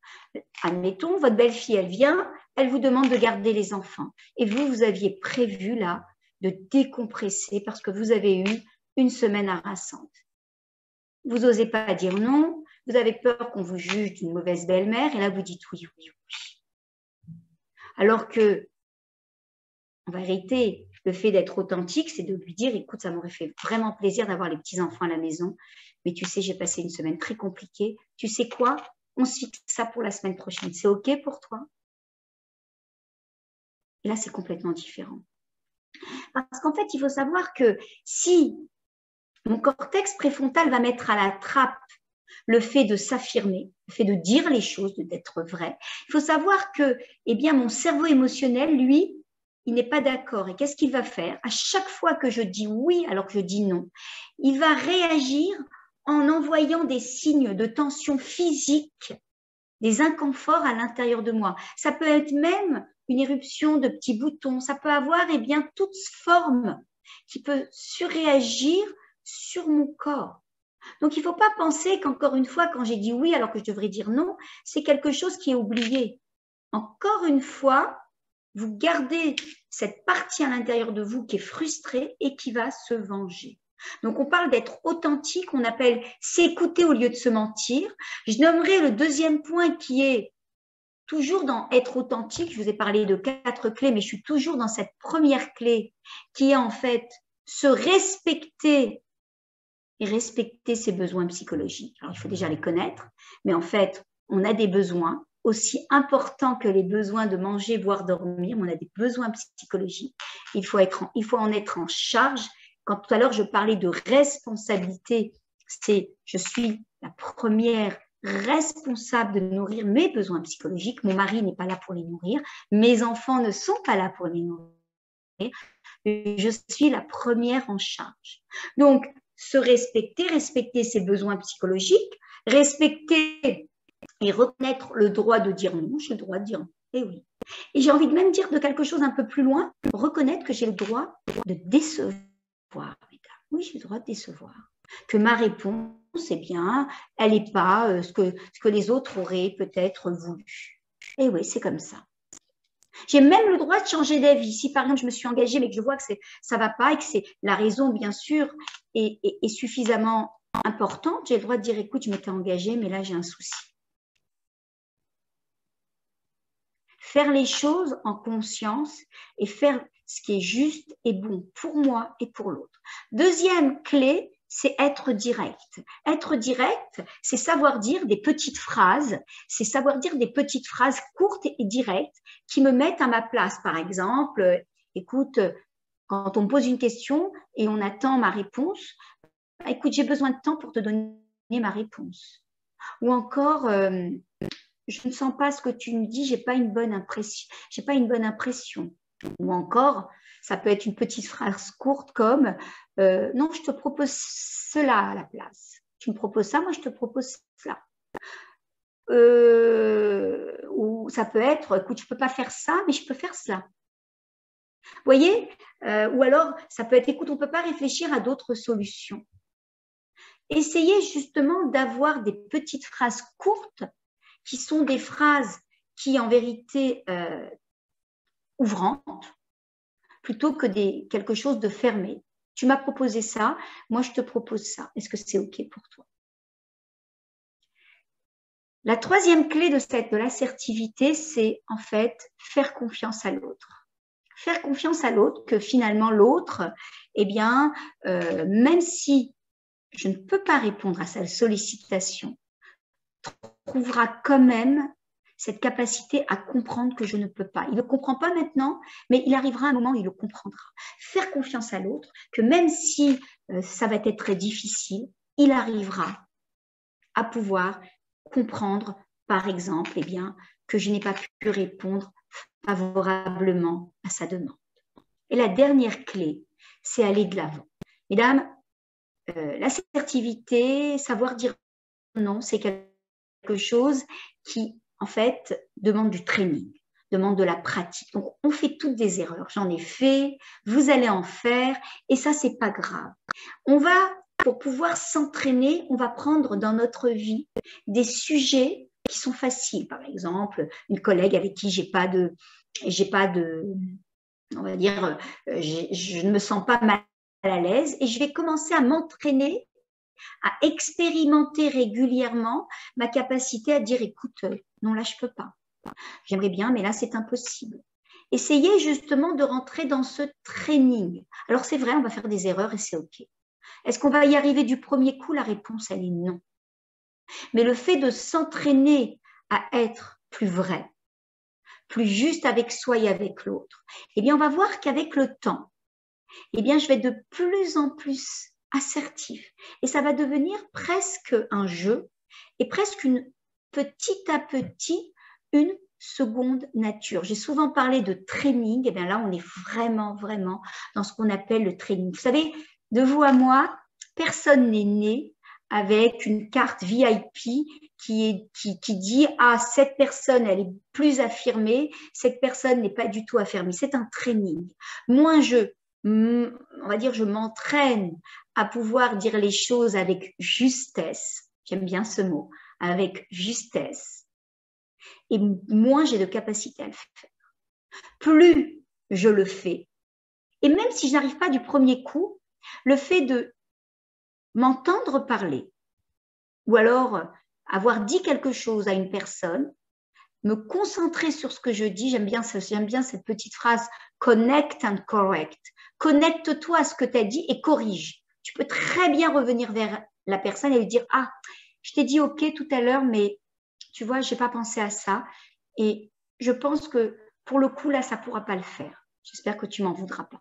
Admettons, votre belle-fille, elle vient, elle vous demande de garder les enfants. Et vous aviez prévu là de décompresser parce que vous avez eu une semaine harassante. Vous n'osez pas dire non, vous avez peur qu'on vous juge d'une mauvaise belle-mère et là vous dites oui, oui, oui. Alors que, en vérité, le fait d'être authentique, c'est de lui dire, écoute, ça m'aurait fait vraiment plaisir d'avoir les petits-enfants à la maison, mais tu sais, j'ai passé une semaine très compliquée. Tu sais quoi? On se fixe ça pour la semaine prochaine. C'est OK pour toi? Et là, c'est complètement différent. Parce qu'en fait, il faut savoir que si mon cortex préfrontal va mettre à la trappe le fait de s'affirmer, le fait de dire les choses, d'être vrai, il faut savoir que mon cerveau émotionnel, lui, il n'est pas d'accord. Et qu'est-ce qu'il va faire? À chaque fois que je dis oui alors que je dis non, il va réagir en envoyant des signes de tension physique, des inconforts à l'intérieur de moi. Ça peut être même une éruption de petits boutons, ça peut avoir toute forme qui peut surréagir sur mon corps. Donc, il ne faut pas penser qu'encore une fois, quand j'ai dit oui alors que je devrais dire non, c'est quelque chose qui est oublié. Encore une fois, vous gardez cette partie à l'intérieur de vous qui est frustrée et qui va se venger. Donc, on parle d'être authentique, on appelle s'écouter au lieu de se mentir. Je nommerai le deuxième point qui est toujours dans être authentique. Je vous ai parlé de 4 clés, mais je suis toujours dans cette première clé qui est en fait se respecter et respecter ses besoins psychologiques. Alors, il faut déjà les connaître, mais en fait, on a des besoins aussi importants que les besoins de manger, boire, dormir. On a des besoins psychologiques. Il faut en être en charge. Quand tout à l'heure, je parlais de responsabilité, c'est je suis la première responsable de nourrir mes besoins psychologiques. Mon mari n'est pas là pour les nourrir. Mes enfants ne sont pas là pour les nourrir. Je suis la première en charge. Donc, se respecter, respecter ses besoins psychologiques, respecter et reconnaître le droit de dire non, j'ai le droit de dire non. Et oui. Et j'ai envie de même dire de quelque chose un peu plus loin, reconnaître que j'ai le droit de décevoir. Oui, j'ai le droit de décevoir. Que ma réponse, elle n'est pas ce que les autres auraient peut-être voulu. Et oui, c'est comme ça. J'ai même le droit de changer d'avis. Si par exemple je me suis engagée mais que je vois que ça ne va pas et que la raison bien sûr est suffisamment importante, j'ai le droit de dire écoute, je m'étais engagée mais là j'ai un souci. Faire les choses en conscience et faire ce qui est juste et bon pour moi et pour l'autre. Deuxième clé, c'est être direct. Être direct, c'est savoir dire des petites phrases, c'est savoir dire des petites phrases courtes et directes qui me mettent à ma place. Par exemple, écoute, quand on me pose une question et on attend ma réponse, écoute, j'ai besoin de temps pour te donner ma réponse. Ou encore, je ne sens pas ce que tu me dis, j'ai pas une bonne impression. Ou encore, ça peut être une petite phrase courte comme non, je te propose cela à la place. Tu me proposes ça, moi je te propose cela. Ou ça peut être, écoute, je ne peux pas faire ça, mais je peux faire cela. Vous voyez, ou alors ça peut être, écoute, on ne peut pas réfléchir à d'autres solutions. Essayez justement d'avoir des petites phrases courtes qui sont des phrases qui, en vérité, ouvrantes, plutôt que quelque chose de fermé. Tu m'as proposé ça, moi je te propose ça. Est-ce que c'est OK pour toi? La troisième clé de l'assertivité, c'est en fait faire confiance à l'autre. Faire confiance à l'autre, que finalement l'autre, eh bien, même si je ne peux pas répondre à sa sollicitation, trouvera quand même cette capacité à comprendre que je ne peux pas. Il ne le comprend pas maintenant, mais il arrivera un moment où il le comprendra. Faire confiance à l'autre, que même si ça va être très difficile, il arrivera à pouvoir comprendre, par exemple, eh bien, que je n'ai pas pu répondre favorablement à sa demande. Et la dernière clé, c'est aller de l'avant. Mesdames, l'assertivité, savoir dire non, c'est quelque chose qui, en fait, demande du training, demande de la pratique. Donc, on fait toutes des erreurs. J'en ai fait, vous allez en faire, et ça, c'est pas grave. Pour pouvoir s'entraîner, on va prendre dans notre vie des sujets qui sont faciles. Par exemple, une collègue avec qui j'ai pas de, on va dire, je ne me sens pas mal à l'aise, et je vais commencer à m'entraîner, à expérimenter régulièrement ma capacité à dire, écoute, non, là, je peux pas. J'aimerais bien, mais là, c'est impossible. Essayez justement de rentrer dans ce training. Alors, c'est vrai, on va faire des erreurs et c'est OK. Est-ce qu'on va y arriver du premier coup? La réponse, elle est non. Mais le fait de s'entraîner à être plus vrai, plus juste avec soi et avec l'autre, eh bien, on va voir qu'avec le temps, eh bien, je vais être de plus en plus assertif. Et ça va devenir presque un jeu et presque petit à petit une seconde nature. J'ai souvent parlé de training. Et bien là, on est vraiment, vraiment dans ce qu'on appelle le training. Vous savez, de vous à moi, personne n'est né avec une carte VIP qui dit « Ah, cette personne, elle est plus affirmée, cette personne n'est pas du tout affirmée. » C'est un training. Moins on va dire, je m'entraîne à pouvoir dire les choses avec justesse, j'aime bien ce mot, avec justesse, et moins j'ai de capacité à le faire. Plus je le fais, et même si je n'arrive pas du premier coup, le fait de m'entendre parler, ou alors avoir dit quelque chose à une personne, me concentrer sur ce que je dis, j'aime bien cette petite phrase « connect and correct ». Connecte-toi à ce que tu as dit et corrige. Tu peux très bien revenir vers la personne et lui dire « Ah, je t'ai dit OK tout à l'heure, mais tu vois, je n'ai pas pensé à ça. Et je pense que pour le coup, là, ça ne pourra pas le faire. J'espère que tu ne m'en voudras pas. »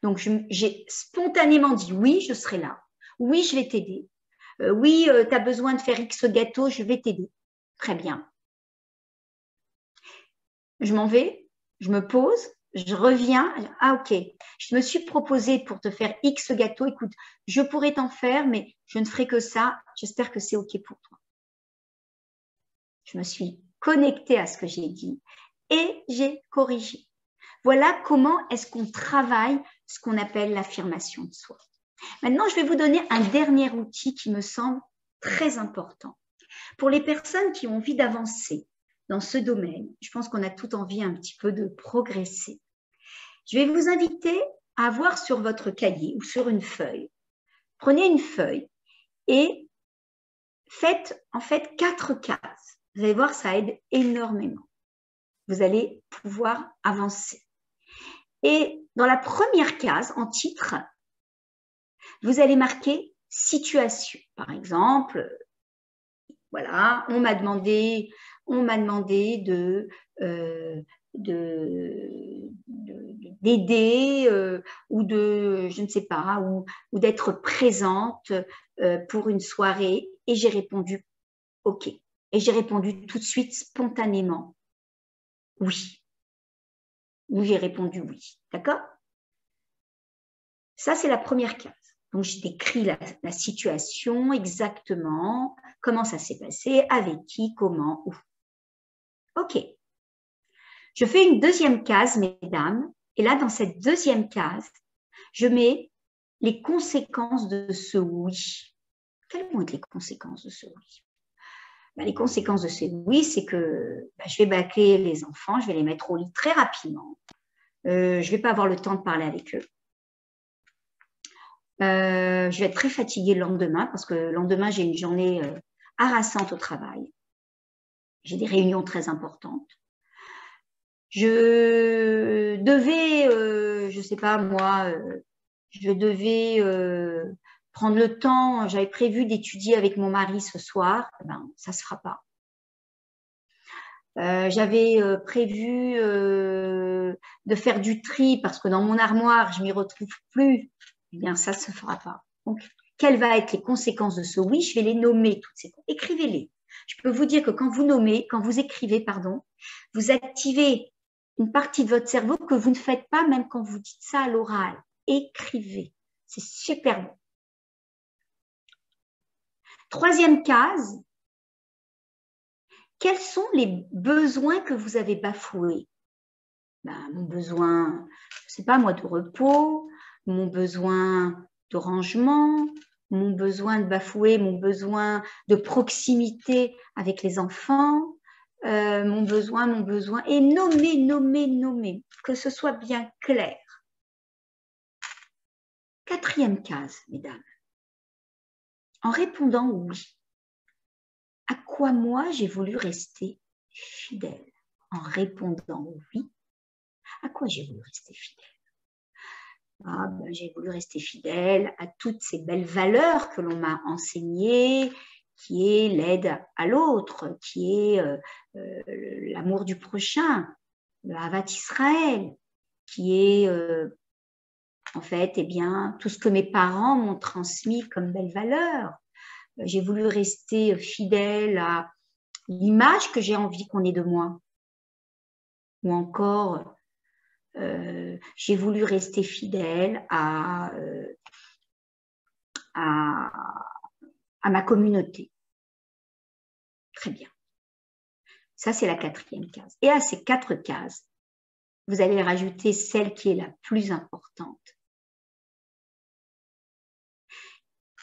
Donc, j'ai spontanément dit « Oui, je serai là. Oui, je vais t'aider. Oui, tu as besoin de faire X gâteau, je vais t'aider. » Très bien. Je m'en vais, je me pose, je reviens. Ah, OK, je me suis proposé pour te faire X gâteau. Écoute, je pourrais t'en faire, mais je ne ferai que ça. J'espère que c'est OK pour toi. Je me suis connectée à ce que j'ai dit et j'ai corrigé. Voilà comment est-ce qu'on travaille ce qu'on appelle l'affirmation de soi. Maintenant, je vais vous donner un dernier outil qui me semble très important. Pour les personnes qui ont envie d'avancer dans ce domaine, je pense qu'on a tout envie un petit peu de progresser. Je vais vous inviter à avoir sur votre cahier ou sur une feuille, prenez une feuille et faites en fait 4 cases. Vous allez voir, ça aide énormément. Vous allez pouvoir avancer. Et dans la première case, en titre, vous allez marquer situation. Par exemple, voilà, on m'a demandé d'aider ou de, je ne sais pas, ou d'être présente pour une soirée et j'ai répondu OK. Et j'ai répondu tout de suite spontanément oui. Oui, j'ai répondu oui. D'accord? Ça, c'est la première case. Donc, je décris la situation exactement, comment ça s'est passé, avec qui, comment, où. OK. Je fais une deuxième case, mesdames, et là, dans cette deuxième case, je mets les conséquences de ce oui. Quelles vont être les conséquences de ce oui? Les conséquences de ce oui, c'est que je vais bâcler les enfants, je vais les mettre au lit très rapidement. Je ne vais pas avoir le temps de parler avec eux. Je vais être très fatiguée le lendemain parce que le lendemain, j'ai une journée harassante au travail. J'ai des réunions très importantes. Je devais, je ne sais pas moi, je devais prendre le temps, j'avais prévu d'étudier avec mon mari ce soir, ça ne se fera pas. J'avais prévu de faire du tri parce que dans mon armoire, je ne m'y retrouve plus. Eh bien, ça ne se fera pas. Donc, quelles vont être les conséquences de ce oui? Je vais les nommer toutes ces. Écrivez-les. Je peux vous dire que quand vous écrivez, pardon, vous activez une partie de votre cerveau que vous ne faites pas même quand vous dites ça à l'oral. Écrivez. C'est super bon. Troisième case. Quels sont les besoins que vous avez bafoués? Mon besoin, je ne sais pas moi, de repos, mon besoin de rangement, mon besoin de bafouer, mon besoin de proximité avec les enfants, mon besoin, et nommer, que ce soit bien clair. Quatrième case, mesdames. En répondant oui, à quoi moi j'ai voulu rester fidèle? En répondant oui, à quoi j'ai voulu rester fidèle? J'ai voulu rester fidèle à toutes ces belles valeurs que l'on m'a enseignées, qui est l'aide à l'autre, qui est l'amour du prochain, le Havat Israël, qui est en fait tout ce que mes parents m'ont transmis comme belles valeurs. J'ai voulu rester fidèle à l'image que j'ai envie qu'on ait de moi. Ou encore, j'ai voulu rester fidèle à ma communauté. Très bien. Ça, c'est la quatrième case. Et à ces 4 cases, vous allez rajouter celle qui est la plus importante.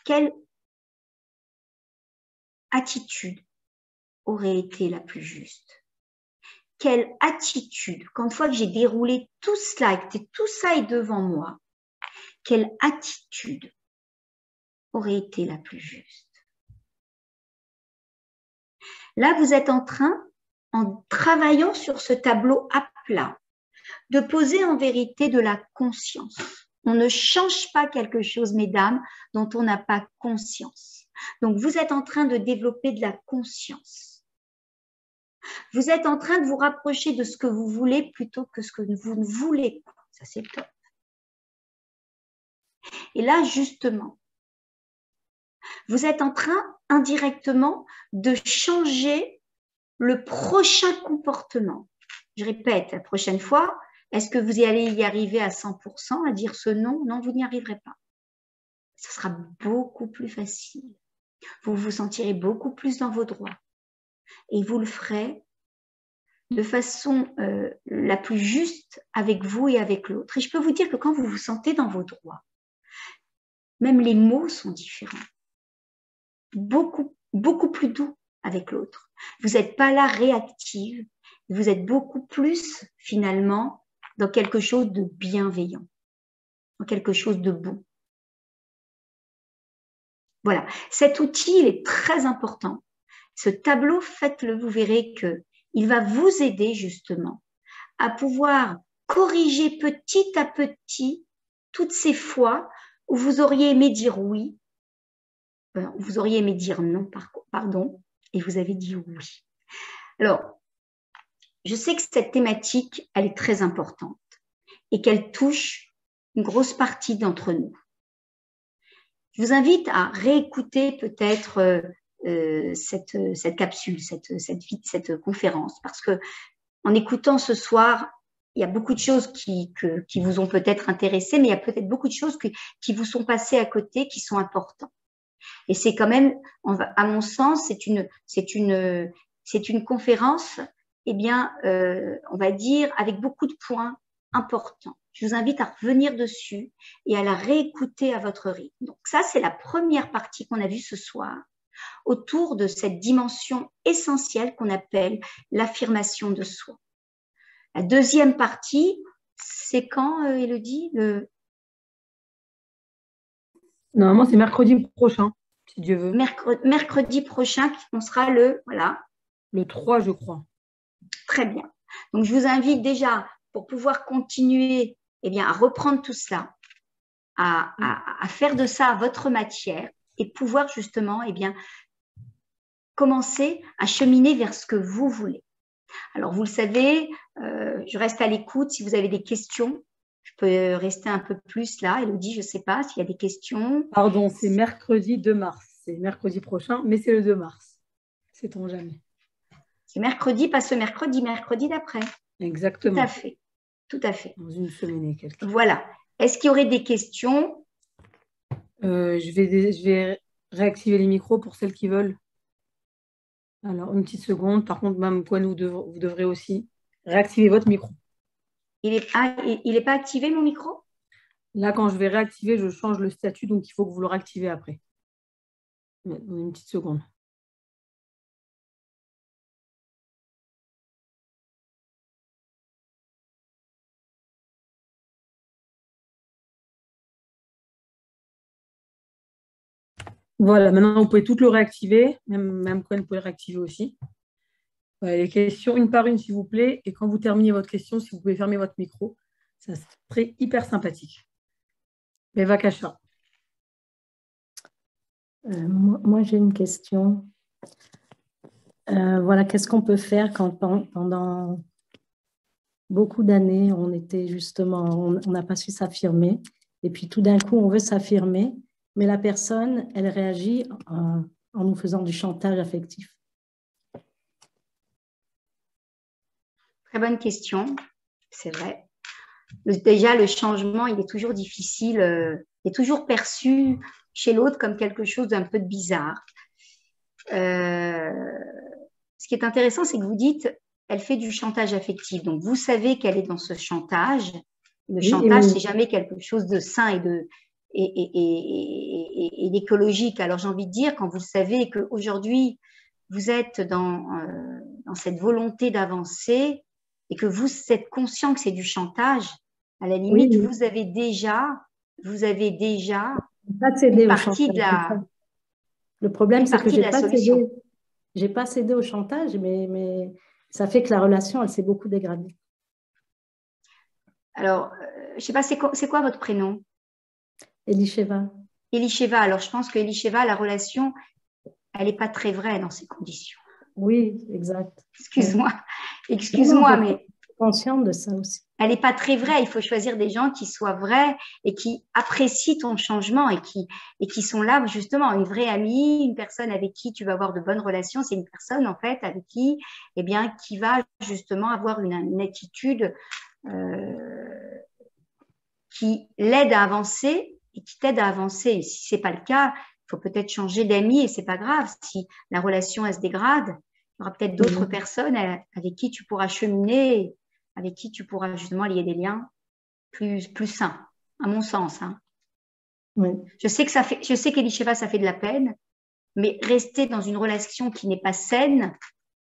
Quelle attitude aurait été la plus juste? Quelle attitude, quand une fois que j'ai déroulé tout cela, que tout ça est devant moi, quelle attitude aurait été la plus juste? Là, vous êtes en train, en travaillant sur ce tableau à plat, de poser en vérité de la conscience. On ne change pas quelque chose, mesdames, dont on n'a pas conscience. Donc, vous êtes en train de développer de la conscience. Vous êtes en train de vous rapprocher de ce que vous voulez plutôt que ce que vous ne voulez pas. Ça, c'est top. Et là, justement, vous êtes en train, indirectement, de changer le prochain comportement. Je répète, la prochaine fois, est-ce que vous allez y arriver à 100% à dire ce non? Non, vous n'y arriverez pas. Ce sera beaucoup plus facile. Vous vous sentirez beaucoup plus dans vos droits. Et vous le ferez de façon la plus juste avec vous et avec l'autre. Et je peux vous dire que quand vous vous sentez dans vos droits, même les mots sont différents. Beaucoup, beaucoup plus doux avec l'autre. Vous n'êtes pas là réactive, vous êtes beaucoup plus finalement dans quelque chose de bienveillant, dans quelque chose de bon. Voilà, cet outil, il est très important. Ce tableau, faites-le, vous verrez qu'il va vous aider justement à pouvoir corriger petit à petit toutes ces fois où vous auriez aimé dire oui, vous auriez aimé dire non, pardon, et vous avez dit oui. Alors, je sais que cette thématique, elle est très importante et qu'elle touche une grosse partie d'entre nous. Je vous invite à réécouter peut-être cette capsule, cette conférence, parce que en écoutant ce soir, il y a beaucoup de choses qui vous ont peut-être intéressé, mais il y a peut-être beaucoup de choses qui vous sont passées à côté, qui sont importantes. Et c'est quand même, à mon sens, c'est une conférence, eh bien, on va dire, avec beaucoup de points importants. Je vous invite à revenir dessus et à la réécouter à votre rythme. Donc ça, c'est la première partie qu'on a vue ce soir, autour de cette dimension essentielle qu'on appelle l'affirmation de soi. La deuxième partie, c'est quand, Élodie? Normalement, c'est mercredi prochain, si Dieu veut. Mercredi prochain, on sera le 3, je crois. Très bien. Donc, je vous invite déjà, pour pouvoir continuer à reprendre tout cela, à faire de ça votre matière et pouvoir justement commencer à cheminer vers ce que vous voulez. Alors, vous le savez, je reste à l'écoute. Si vous avez des questions, je peux rester un peu plus là. Élodie, je ne sais pas s'il y a des questions. Pardon, c'est mercredi 2 mars. C'est mercredi prochain, mais c'est le 2 mars. Sait-on jamais. C'est mercredi, pas ce mercredi, mercredi d'après. Exactement. Tout à fait. Tout à fait. Dans une semaine et quelques. Voilà. Est-ce qu'il y aurait des questions? Je vais réactiver les micros pour celles qui veulent. Alors, une petite seconde. Par contre, Mme Cohen, vous devrez aussi réactiver votre micro. Il est pas activé, mon micro? Là, quand je vais réactiver, je change le statut, donc il faut que vous le réactivez après. Une petite seconde. Voilà, maintenant vous pouvez toutes le réactiver, même Cohen, vous pouvez le réactiver aussi. Voilà, les questions une par une, s'il vous plaît, et quand vous terminez votre question, si vous pouvez fermer votre micro, ça serait hyper sympathique. Eva Kacha. Moi, j'ai une question. Voilà, qu'est-ce qu'on peut faire quand pendant beaucoup d'années, on était justement, on n'a pas su s'affirmer, et puis tout d'un coup, on veut s'affirmer, mais la personne, elle réagit en nous faisant du chantage affectif. Très bonne question, c'est vrai. Déjà, le changement, il est toujours difficile, il est toujours perçu chez l'autre comme quelque chose d'un peu bizarre. Ce qui est intéressant, c'est que vous dites, elle fait du chantage affectif. Donc, vous savez qu'elle est dans ce chantage. Le chantage, c'est jamais quelque chose de sain et d'écologique. Alors, j'ai envie de dire, quand vous savez qu'aujourd'hui, vous êtes dans cette volonté d'avancer et que vous êtes conscient que c'est du chantage, à la limite, vous avez déjà une partie de la... Le problème, c'est que j'ai pas cédé au chantage, mais ça fait que la relation, elle s'est beaucoup dégradée. Alors, je ne sais pas, c'est quoi votre prénom? Elisheva. Elisheva. Alors, je pense que Elisheva, la relation, elle n'est pas très vraie dans ces conditions. Oui, exact. Excuse-moi, mais... Je suis consciente de ça aussi. Elle n'est pas très vraie. Il faut choisir des gens qui soient vrais et qui apprécient ton changement et qui sont là, justement, une vraie amie, une personne avec qui tu vas avoir de bonnes relations. C'est une personne, en fait, avec qui, qui va justement avoir une attitude qui l'aide à avancer et qui t'aide à avancer. Et si ce n'est pas le cas, il faut peut-être changer d'amis et ce n'est pas grave. Si la relation, elle se dégrade, il y aura peut-être d'autres personnes avec qui tu pourras cheminer, avec qui tu pourras justement lier des liens plus sains, à mon sens. Hein. Oui. Je sais qu'Elisheva, ça fait de la peine, mais rester dans une relation qui n'est pas saine,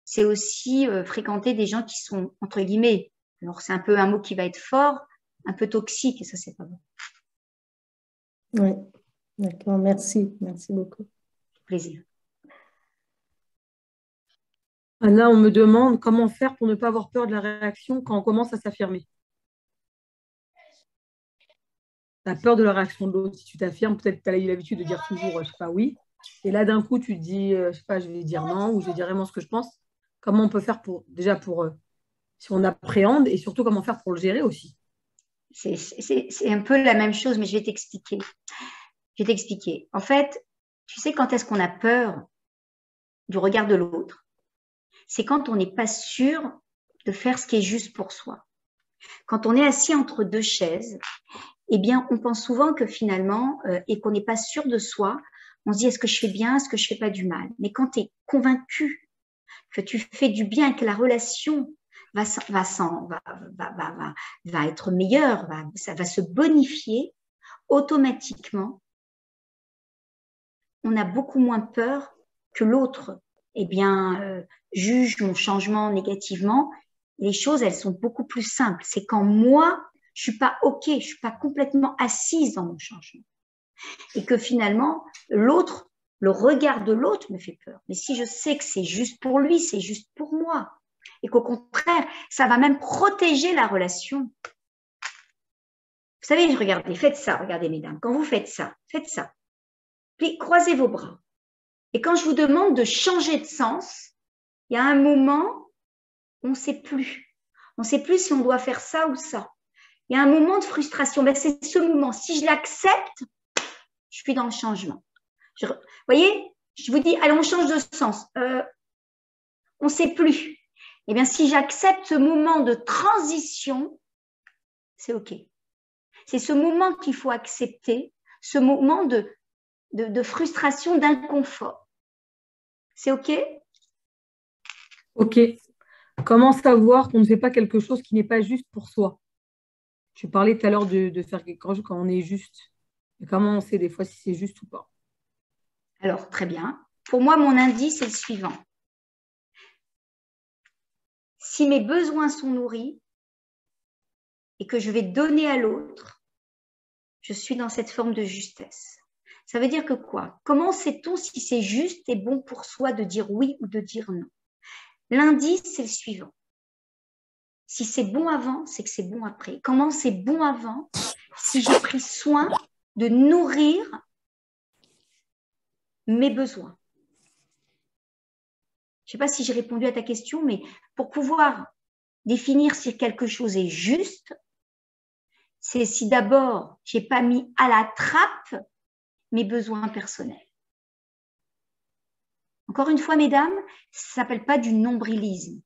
c'est aussi fréquenter des gens qui sont, entre guillemets, alors c'est un peu un mot qui va être fort, un peu toxique, et ça, c'est pas bon. Oui, d'accord, merci beaucoup. Plaisir. Là, on me demande comment faire pour ne pas avoir peur de la réaction quand on commence à s'affirmer. Tu as peur de la réaction de l'autre. Si tu t'affirmes, peut-être que tu as eu l'habitude de dire toujours, je ne sais pas, oui. Et là, d'un coup, tu te dis, je ne sais pas, je vais dire non ou je vais dire vraiment ce que je pense. Comment on peut faire si on appréhende et surtout comment faire pour le gérer aussi? C'est un peu la même chose, mais je vais t'expliquer. En fait, tu sais quand est-ce qu'on a peur du regard de l'autre? C'est quand on n'est pas sûr de faire ce qui est juste pour soi. Quand on est assis entre deux chaises, eh bien, on pense souvent que finalement, et qu'on n'est pas sûr de soi, on se dit, est-ce que je fais bien, est-ce que je fais pas du mal? Mais quand tu es convaincu que tu fais du bien et que la relation va être meilleure, ça va se bonifier, automatiquement, on a beaucoup moins peur que l'autre juge mon changement négativement. Les choses, elles sont beaucoup plus simples. C'est quand moi, je suis pas OK, je suis pas complètement assise dans mon changement. Et que finalement, l'autre, le regard de l'autre me fait peur. Mais si je sais que c'est juste pour lui, c'est juste pour moi. Et qu'au contraire, ça va même protéger la relation. Vous savez, regardez, faites ça, regardez mesdames, quand vous faites ça. Puis croisez vos bras. Et quand je vous demande de changer de sens, il y a un moment, on ne sait plus. On ne sait plus si on doit faire ça ou ça. Il y a un moment de frustration. Ben, c'est ce moment. Si je l'accepte, je suis dans le changement. Vous voyez, je vous dis, allez, on change de sens. On ne sait plus. Eh bien, si j'accepte ce moment de transition, c'est OK. C'est ce moment qu'il faut accepter, ce moment de frustration, d'inconfort. C'est OK? OK. Comment savoir qu'on ne fait pas quelque chose qui n'est pas juste pour soi? Tu parlais tout à l'heure de faire quelque chose quand on est juste. Et comment on sait des fois si c'est juste ou pas? Alors, très bien. Pour moi, mon indice est le suivant. Si mes besoins sont nourris et que je vais donner à l'autre, je suis dans cette forme de justesse. Ça veut dire que quoi? Comment sait-on si c'est juste et bon pour soi de dire oui ou de dire non? L'indice, c'est le suivant. Si c'est bon avant, c'est que c'est bon après. Comment c'est bon avant? Si j'ai pris soin de nourrir mes besoins. Je ne sais pas si j'ai répondu à ta question, mais pour pouvoir définir si quelque chose est juste, c'est si d'abord, je n'ai pas mis à la trappe mes besoins personnels. Encore une fois, mesdames, ça ne s'appelle pas du nombrilisme.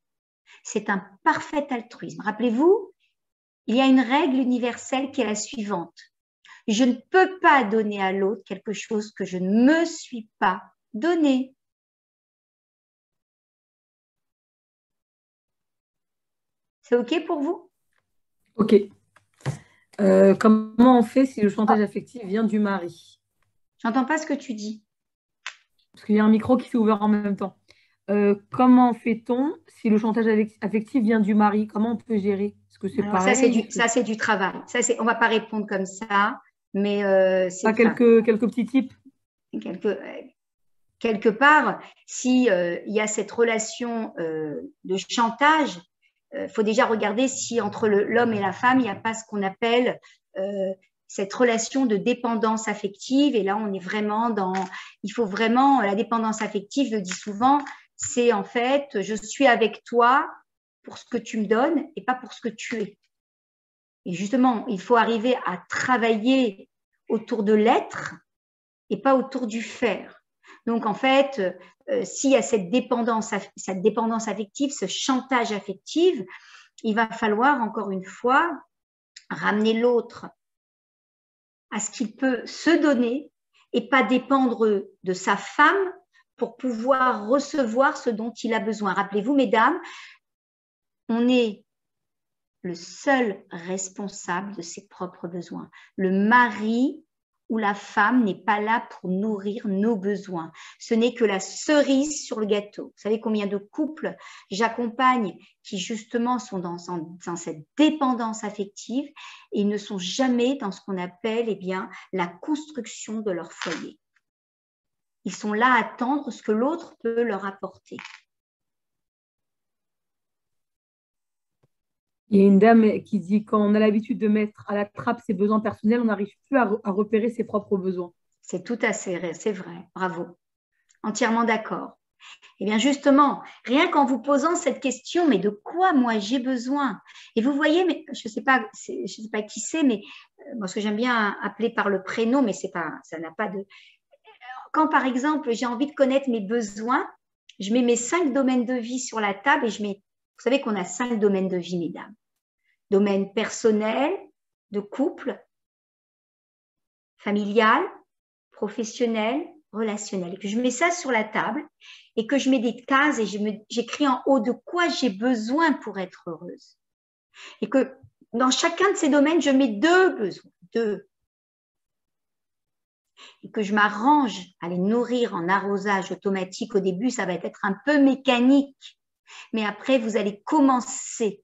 C'est un parfait altruisme. Rappelez-vous, il y a une règle universelle qui est la suivante. Je ne peux pas donner à l'autre quelque chose que je ne me suis pas donné. C'est OK pour vous? OK. Comment on fait si le chantage affectif vient du mari? J'entends pas ce que tu dis. Parce qu'il y a un micro qui s'est ouvert en même temps. Comment fait-on si le chantage affectif vient du mari? Comment on peut gérer? Est-ce que c'est pareil? Ça, c'est du travail. On ne va pas répondre comme ça, mais c'est quelques petits tips. Quelque part, si il y a cette relation de chantage, faut déjà regarder si entre l'homme et la femme, il n'y a pas ce qu'on appelle cette relation de dépendance affective. Et là, on est vraiment il faut vraiment, la dépendance affective, je le dis souvent, c'est en fait, je suis avec toi pour ce que tu me donnes et pas pour ce que tu es. Et justement, il faut arriver à travailler autour de l'être et pas autour du faire. Donc, en fait, s'il y a cette dépendance affective, ce chantage affectif, il va falloir, encore une fois, ramener l'autre à ce qu'il peut se donner et pas dépendre de sa femme pour pouvoir recevoir ce dont il a besoin. Rappelez-vous, mesdames, on est le seul responsable de ses propres besoins. Le mari ou la femme n'est pas là pour nourrir nos besoins. Ce n'est que la cerise sur le gâteau. Vous savez combien de couples j'accompagne qui justement sont dans cette dépendance affective et ne sont jamais dans ce qu'on appelle la construction de leur foyer. Ils sont là à attendre ce que l'autre peut leur apporter. Il y a une dame qui dit quand on a l'habitude de mettre à la trappe ses besoins personnels, on n'arrive plus à repérer ses propres besoins. C'est tout à fait, c'est vrai. Bravo. Entièrement d'accord. Eh bien justement, rien qu'en vous posant cette question, mais de quoi moi j'ai besoin? Et vous voyez, mais je sais pas qui c'est, mais moi ce que j'aime bien appeler par le prénom, mais ça n'a pas de. Quand par exemple j'ai envie de connaître mes besoins, je mets mes 5 domaines de vie sur la table et vous savez qu'on a 5 domaines de vie, mesdames. domaine personnel, de couple, familial, professionnel, relationnel. Et que je mets ça sur la table et que je mets des cases et j'écris en haut de quoi j'ai besoin pour être heureuse. Et que dans chacun de ces domaines, je mets 2 besoins, 2. Et que je m'arrange à les nourrir en arrosage automatique. Au début, ça va être un peu mécanique. Mais après, vous allez commencer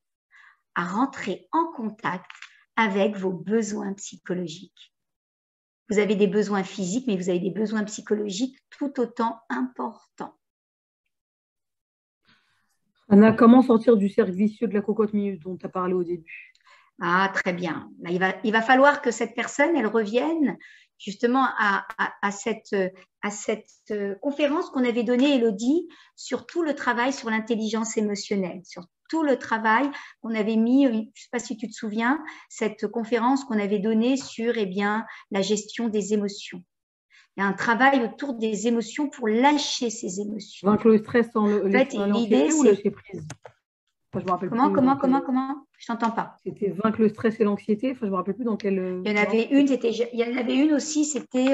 à rentrer en contact avec vos besoins psychologiques. Vous avez des besoins physiques, mais vous avez des besoins psychologiques tout autant importants. Anna, comment sortir du cercle vicieux de la cocotte minute dont tu as parlé au début? Ah, très bien. Il va falloir que cette personne, elle revienne justement à cette conférence qu'on avait donnée, Élodie, sur tout le travail sur l'intelligence émotionnelle, sur tout le travail qu'on avait mis, je ne sais pas si tu te souviens, cette conférence qu'on avait donnée sur la gestion des émotions. Il y a un travail autour des émotions pour lâcher ces émotions. Vaincre le stress sans l'idée, ou lâcher prise. Enfin, je me rappelle comment Je t'entends pas. C'était vaincre le stress et l'anxiété. Enfin, je me rappelle plus dans quel. Il y en avait une aussi, c'était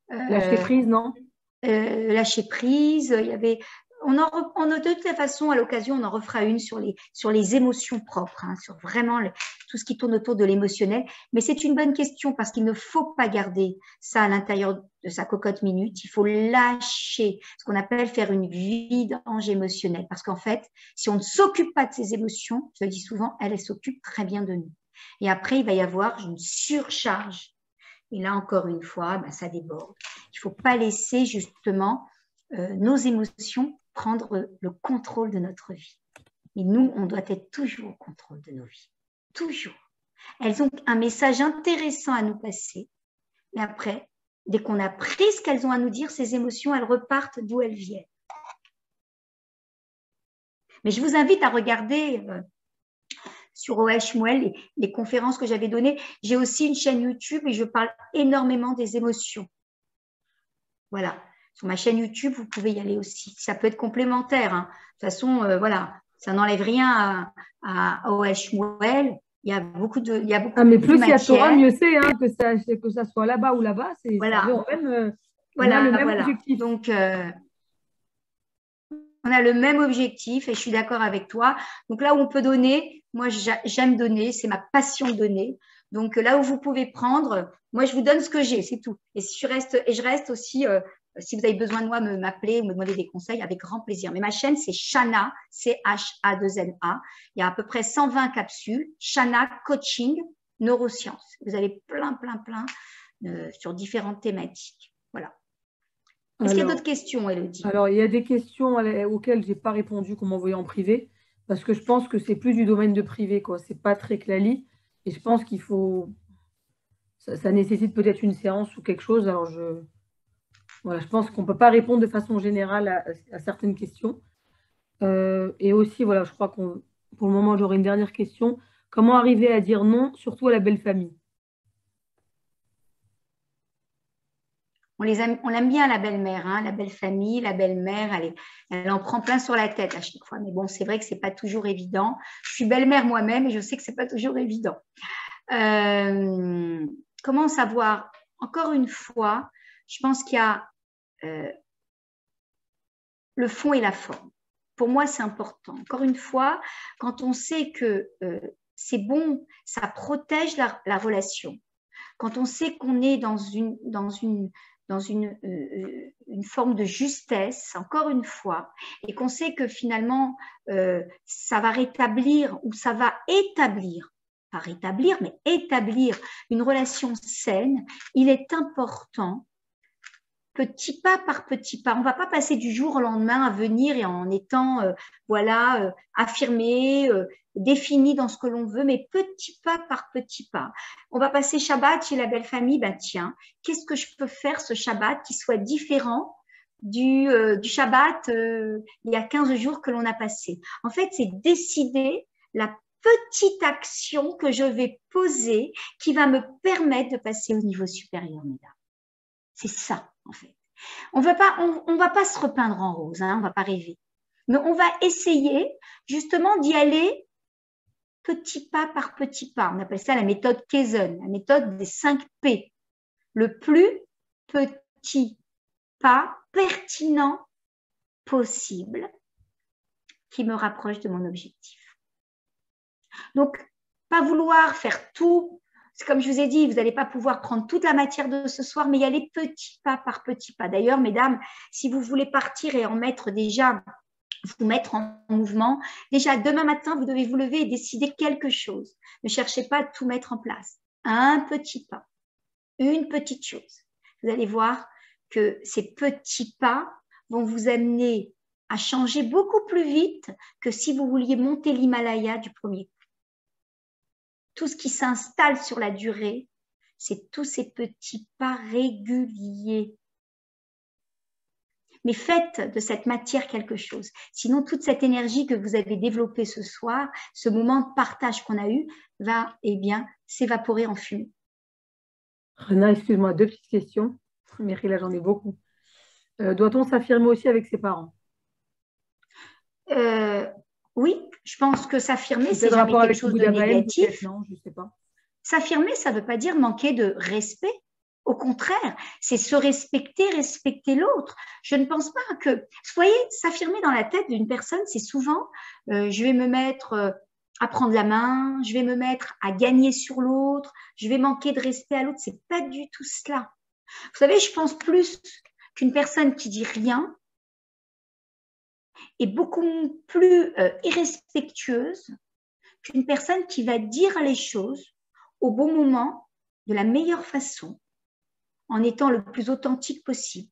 lâcher prise, non lâcher prise. Il y avait. De toute façon, à l'occasion, on en refera une sur les émotions propres, hein, sur vraiment tout ce qui tourne autour de l'émotionnel. Mais c'est une bonne question parce qu'il ne faut pas garder ça à l'intérieur de sa cocotte minute. Il faut lâcher, ce qu'on appelle faire une vidange émotionnelle. Parce qu'en fait, si on ne s'occupe pas de ces émotions, je le dis souvent, elles s'occupent très bien de nous. Et après, il va y avoir une surcharge. Et là, encore une fois, ça déborde. Il ne faut pas laisser justement nos émotions prendre le contrôle de notre vie. Et nous, on doit être toujours au contrôle de nos vies. Toujours. Elles ont un message intéressant à nous passer. Mais après, dès qu'on a pris ce qu'elles ont à nous dire, ces émotions, elles repartent d'où elles viennent. Mais je vous invite à regarder sur OL Shmuel les conférences que j'avais données. J'ai aussi une chaîne YouTube et je parle énormément des émotions. Voilà. Sur ma chaîne YouTube, vous pouvez y aller aussi. Ça peut être complémentaire. Hein. De toute façon, ça n'enlève rien à OL Shmuel. Il y a beaucoup de mais plus il y a Torah, mieux c'est, hein, que ça soit là-bas ou là-bas. Voilà. On a le même objectif. Donc, on a le même objectif et je suis d'accord avec toi. Donc là où on peut donner, moi j'aime donner, c'est ma passion de donner. Donc là où vous pouvez prendre, moi je vous donne ce que j'ai, c'est tout. Et je reste aussi, si vous avez besoin de moi, m'appeler ou me demander des conseils, avec grand plaisir. Mais ma chaîne, c'est Chana, CHA2NA. Il y a à peu près 120 capsules. Chana Coaching Neurosciences. Vous avez plein sur différentes thématiques. Voilà. Est-ce qu'il y a d'autres questions, Élodie? Alors, il y a des questions auxquelles je n'ai pas répondu qu'on m'a envoyé en privé, parce que je pense que c'est plus du domaine de privé, quoi. C'est pas très clali. Et je pense qu'il faut. Ça nécessite peut-être une séance ou quelque chose. Alors, je pense qu'on ne peut pas répondre de façon générale à certaines questions. Et aussi, voilà, je crois qu'on, pour le moment, j'aurai une dernière question. Comment arriver à dire non, surtout à la belle famille? On l'aime bien, la belle-mère, hein, la belle famille, la belle-mère, elle en prend plein sur la tête à chaque fois. Mais bon, c'est vrai que ce n'est pas toujours évident. Je suis belle-mère moi-même et je sais que ce n'est pas toujours évident. Comment savoir? Encore une fois, je pense qu'il y a le fond et la forme. Pour moi, c'est important. Encore une fois, quand on sait que c'est bon, ça protège la relation. Quand on sait qu'on est dans une forme de justesse, encore une fois, et qu'on sait que finalement, ça va rétablir ou ça va établir, pas rétablir, mais établir une relation saine, il est important, petit pas par petit pas, on ne va pas passer du jour au lendemain à venir et en étant, affirmé, défini dans ce que l'on veut, mais petit pas par petit pas. On va passer Shabbat chez la belle famille, tiens, qu'est-ce que je peux faire ce Shabbat qui soit différent du Shabbat il y a 15 jours que l'on a passé? En fait, c'est décider la petite action que je vais poser qui va me permettre de passer au niveau supérieur, mesdames. C'est ça, en fait. On va pas se repeindre en rose, hein, on ne va pas rêver. Mais on va essayer justement d'y aller petit pas par petit pas. On appelle ça la méthode Kaizen, la méthode des 5 P. Le plus petit pas pertinent possible qui me rapproche de mon objectif. Donc, pas vouloir faire tout. C'est comme je vous ai dit, vous n'allez pas pouvoir prendre toute la matière de ce soir, mais il y a les petits pas par petits pas. D'ailleurs, mesdames, si vous voulez partir et en mettre déjà, vous mettre en mouvement, déjà demain matin, vous devez vous lever et décider quelque chose. Ne cherchez pas à tout mettre en place. Un petit pas, une petite chose. Vous allez voir que ces petits pas vont vous amener à changer beaucoup plus vite que si vous vouliez monter l'Himalaya du premier coup. Tout ce qui s'installe sur la durée, c'est tous ces petits pas réguliers. Mais faites de cette matière quelque chose. Sinon, toute cette énergie que vous avez développée ce soir, ce moment de partage qu'on a eu, va s'évaporer en fumée. Rena, excuse-moi, 2 petites questions. Meryl, là, j'en ai beaucoup. Doit-on s'affirmer aussi avec ses parents? Oui, je pense que s'affirmer, c'est jamais quelque chose de négatif. Non, je ne sais pas. S'affirmer, ça ne veut pas dire manquer de respect. Au contraire, c'est se respecter, respecter l'autre. Je ne pense pas que... Vous voyez, s'affirmer dans la tête d'une personne, c'est souvent je vais me mettre à prendre la main, je vais me mettre à gagner sur l'autre, je vais manquer de respect à l'autre. Ce n'est pas du tout cela. Vous savez, je pense plus qu'une personne qui dit rien est beaucoup plus irrespectueuse qu'une personne qui va dire les choses au bon moment, de la meilleure façon, en étant le plus authentique possible,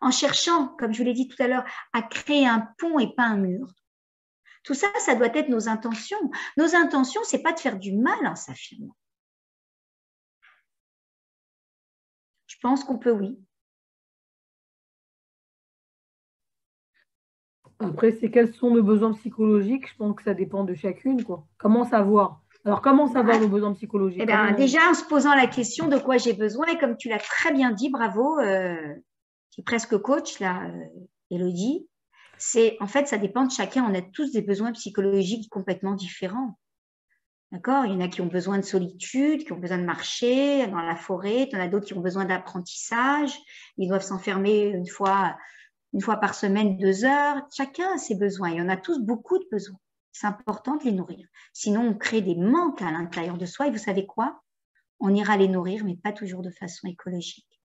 en cherchant, comme je vous l'ai dit tout à l'heure, à créer un pont et pas un mur. Tout ça, ça doit être nos intentions. Nos intentions, ce n'est pas de faire du mal en s'affirmant. Je pense qu'on peut, oui. Après, c'est quels sont nos besoins psychologiques? Je pense que ça dépend de chacune, quoi. Comment savoir? Alors, comment savoir nos besoins psychologiques? Déjà, en se posant la question de quoi j'ai besoin, et comme tu l'as très bien dit, bravo, tu es presque coach, là, Élodie, en fait, ça dépend de chacun. On a tous des besoins psychologiques complètement différents. D'accord? Il y en a qui ont besoin de solitude, qui ont besoin de marcher dans la forêt. Il y en a d'autres qui ont besoin d'apprentissage. Ils doivent s'enfermer une fois par semaine, 2 heures. Chacun a ses besoins. Il y en a tous beaucoup de besoins. C'est important de les nourrir. Sinon, on crée des manques à l'intérieur de soi. Et vous savez quoi? On ira les nourrir, mais pas toujours de façon écologique.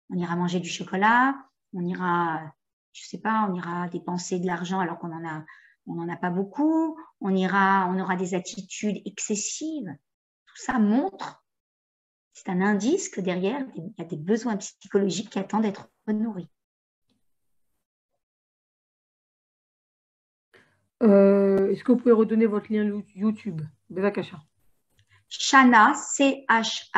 On ira manger du chocolat, on ira, je sais pas, on ira dépenser de l'argent alors qu'on n'en a pas beaucoup. On aura des attitudes excessives. Tout ça montre, c'est un indice que derrière, il y a des besoins psychologiques qui attendent d'être nourris. Est-ce que vous pouvez redonner votre lien YouTube, Bevakasha? Chana, C-H-A-2-N-A.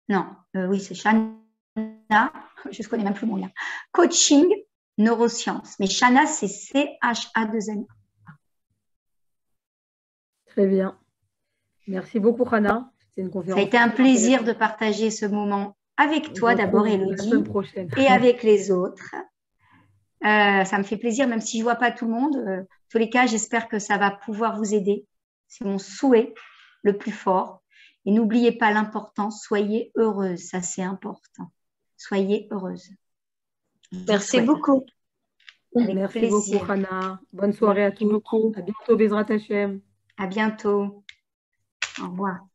Non, oui, c'est Chana. Je ne connais même plus mon lien. Coaching, neurosciences. Mais Chana, c'est C-H-A-2-N-A. Très bien. Merci beaucoup, Rana. C'est une conférence. Ça a été un plaisir de partager ce moment avec toi d'abord, Élodie, et avec les autres. Ça me fait plaisir, même si je ne vois pas tout le monde. En tous les cas, j'espère que ça va pouvoir vous aider. C'est mon souhait le plus fort. Et n'oubliez pas l'important, soyez heureuse. Ça, c'est important. Soyez heureuse. Merci beaucoup. Merci beaucoup, Rana. Bonne soirée à tous. À bientôt, Bezrat Hashem. À bientôt. Au revoir.